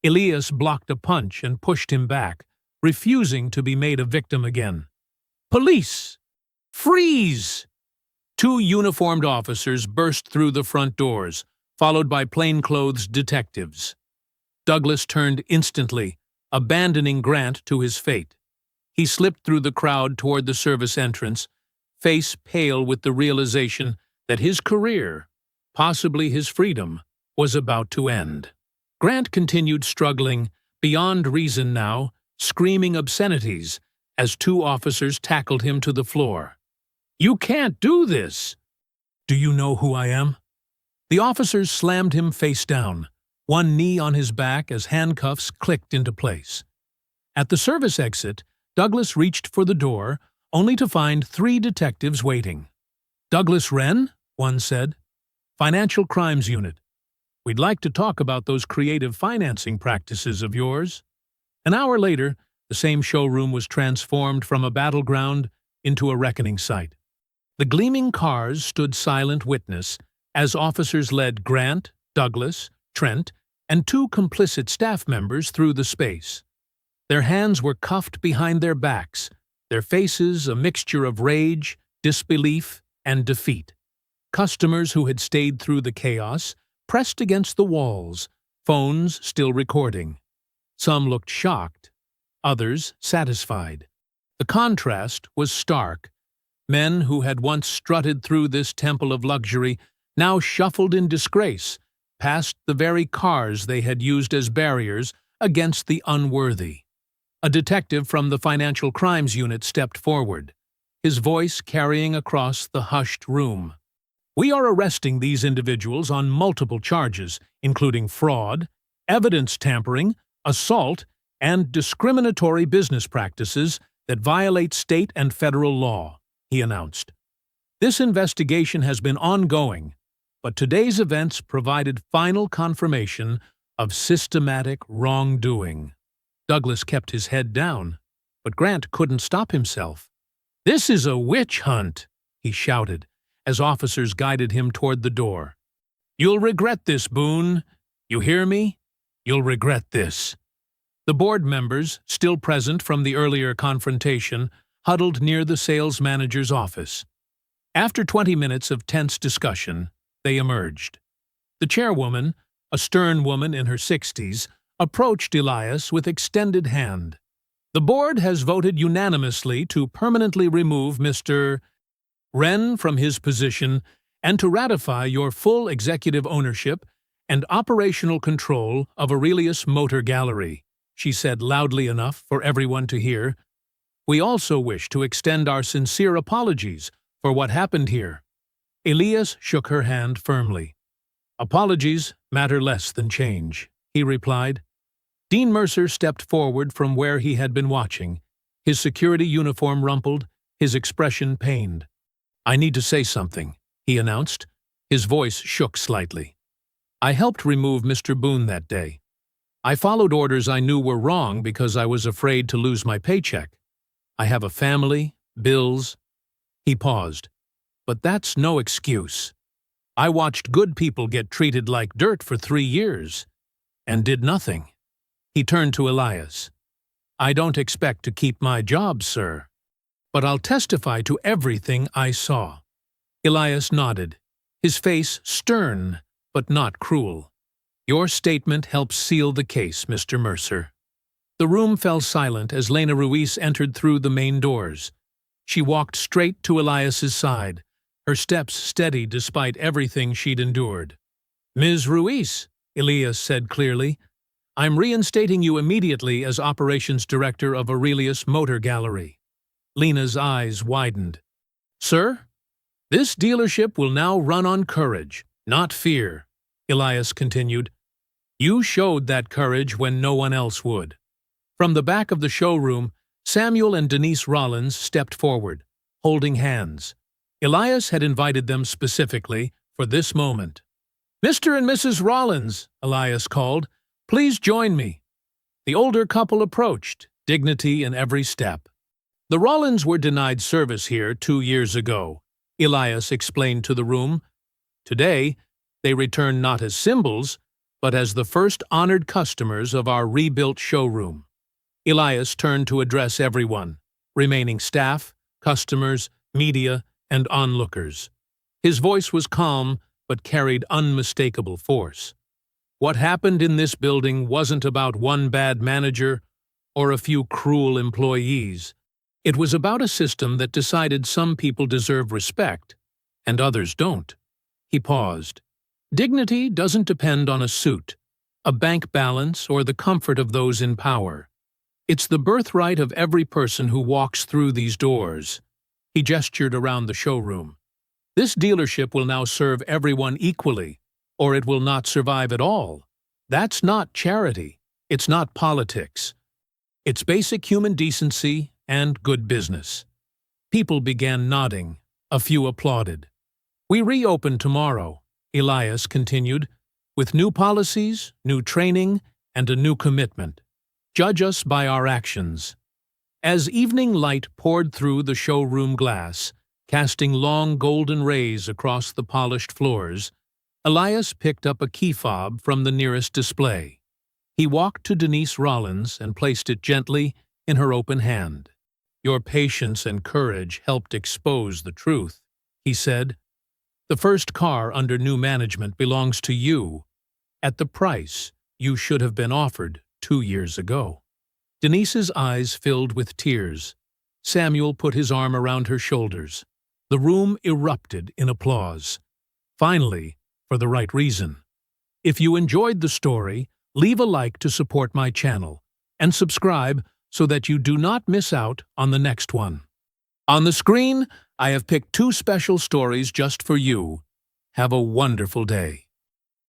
Elias blocked a punch and pushed him back, refusing to be made a victim again. "Police! Freeze!" 2 uniformed officers burst through the front doors, followed by plainclothes detectives. Douglas turned instantly, abandoning Grant to his fate. He slipped through the crowd toward the service entrance, face pale with the realization that his career, possibly his freedom, was about to end. Grant continued struggling, beyond reason now, screaming obscenities as 2 officers tackled him to the floor. "You can't do this!" "Do you know who I am?" The officers slammed him face down, one knee on his back as handcuffs clicked into place. At the service exit, Douglas reached for the door, only to find 3 detectives waiting. "Douglas Wren," one said. "Financial Crimes Unit. We'd like to talk about those creative financing practices of yours." An hour later, the same showroom was transformed from a battleground into a reckoning site. The gleaming cars stood silent witness as officers led Grant, Douglas, Trent, and 2 complicit staff members through the space. Their hands were cuffed behind their backs, their faces a mixture of rage, disbelief, and defeat. Customers who had stayed through the chaos pressed against the walls, phones still recording. Some looked shocked, others satisfied. The contrast was stark. Men who had once strutted through this temple of luxury now shuffled in disgrace, past the very cars they had used as barriers against the unworthy. A detective from the Financial Crimes Unit stepped forward, his voice carrying across the hushed room. "We are arresting these individuals on multiple charges, including fraud, evidence tampering, assault, and discriminatory business practices that violate state and federal law, he announced. This investigation has been ongoing, but today's events provided final confirmation of systematic wrongdoing. Douglas kept his head down, but Grant couldn't stop himself. "This is a witch hunt," he shouted, as officers guided him toward the door. "You'll regret this, Boone. You hear me? You'll regret this." The board members, still present from the earlier confrontation, huddled near the sales manager's office. After 20 minutes of tense discussion, they emerged. The chairwoman, a stern woman in her 60s, approached Elias with extended hand. "The board has voted unanimously to permanently remove Mr. Wren from his position and to ratify your full executive ownership and operational control of Aurelius Motor Gallery," she said loudly enough for everyone to hear. "We also wish to extend our sincere apologies for what happened here." Elias shook her hand firmly. "Apologies matter less than change," he replied. Dean Mercer stepped forward from where he had been watching, his security uniform rumpled, his expression pained. "I need to say something," he announced. His voice shook slightly. "I helped remove Mr. Boone that day. I followed orders I knew were wrong because I was afraid to lose my paycheck. I have a family, bills." He paused. "But that's no excuse. I watched good people get treated like dirt for 3 years, and did nothing." He turned to Elias. "I don't expect to keep my job, sir, but I'll testify to everything I saw." Elias nodded, his face stern but not cruel. "Your statement helps seal the case, Mr. Mercer." The room fell silent as Lena Ruiz entered through the main doors. She walked straight to Elias's side, her steps steady despite everything she'd endured. "Ms. Ruiz," Elias said clearly, "I'm reinstating you immediately as operations director of Aurelius Motor Gallery." Lena's eyes widened. "Sir, this dealership will now run on courage, not fear," Elias continued. "You showed that courage when no one else would." From the back of the showroom, Samuel and Denise Rollins stepped forward, holding hands. Elias had invited them specifically for this moment. "Mr. and Mrs. Rollins," Elias called, "please join me." The older couple approached, dignity in every step. "The Rollins were denied service here 2 years ago," Elias explained to the room. "Today, they return not as symbols, but as the first honored customers of our rebuilt showroom." Elias turned to address everyone, remaining staff, customers, media, and onlookers. His voice was calm, but carried unmistakable force. What happened in this building wasn't about one bad manager or a few cruel employees. It was about a system that decided some people deserve respect and others don't. He paused. "Dignity doesn't depend on a suit, a bank balance, or the comfort of those in power. It's the birthright of every person who walks through these doors." He gestured around the showroom. "This dealership will now serve everyone equally, or it will not survive at all. That's not charity. It's not politics. It's basic human decency and good business." People began nodding. A few applauded. "We reopen tomorrow," Elias continued, "with new policies, new training, and a new commitment. Judge us by our actions." As evening light poured through the showroom glass, casting long golden rays across the polished floors, Elias picked up a key fob from the nearest display. He walked to Denise Rollins and placed it gently in her open hand. "Your patience and courage helped expose the truth," he said. "The first car under new management belongs to you, at the price you should have been offered 2 years ago." Denise's eyes filled with tears. Samuel put his arm around her shoulders. The room erupted in applause. Finally, for the right reason. If you enjoyed the story, leave a like to support my channel, and subscribe so that you do not miss out on the next one. On the screen, I have picked 2 special stories just for you. Have a wonderful day.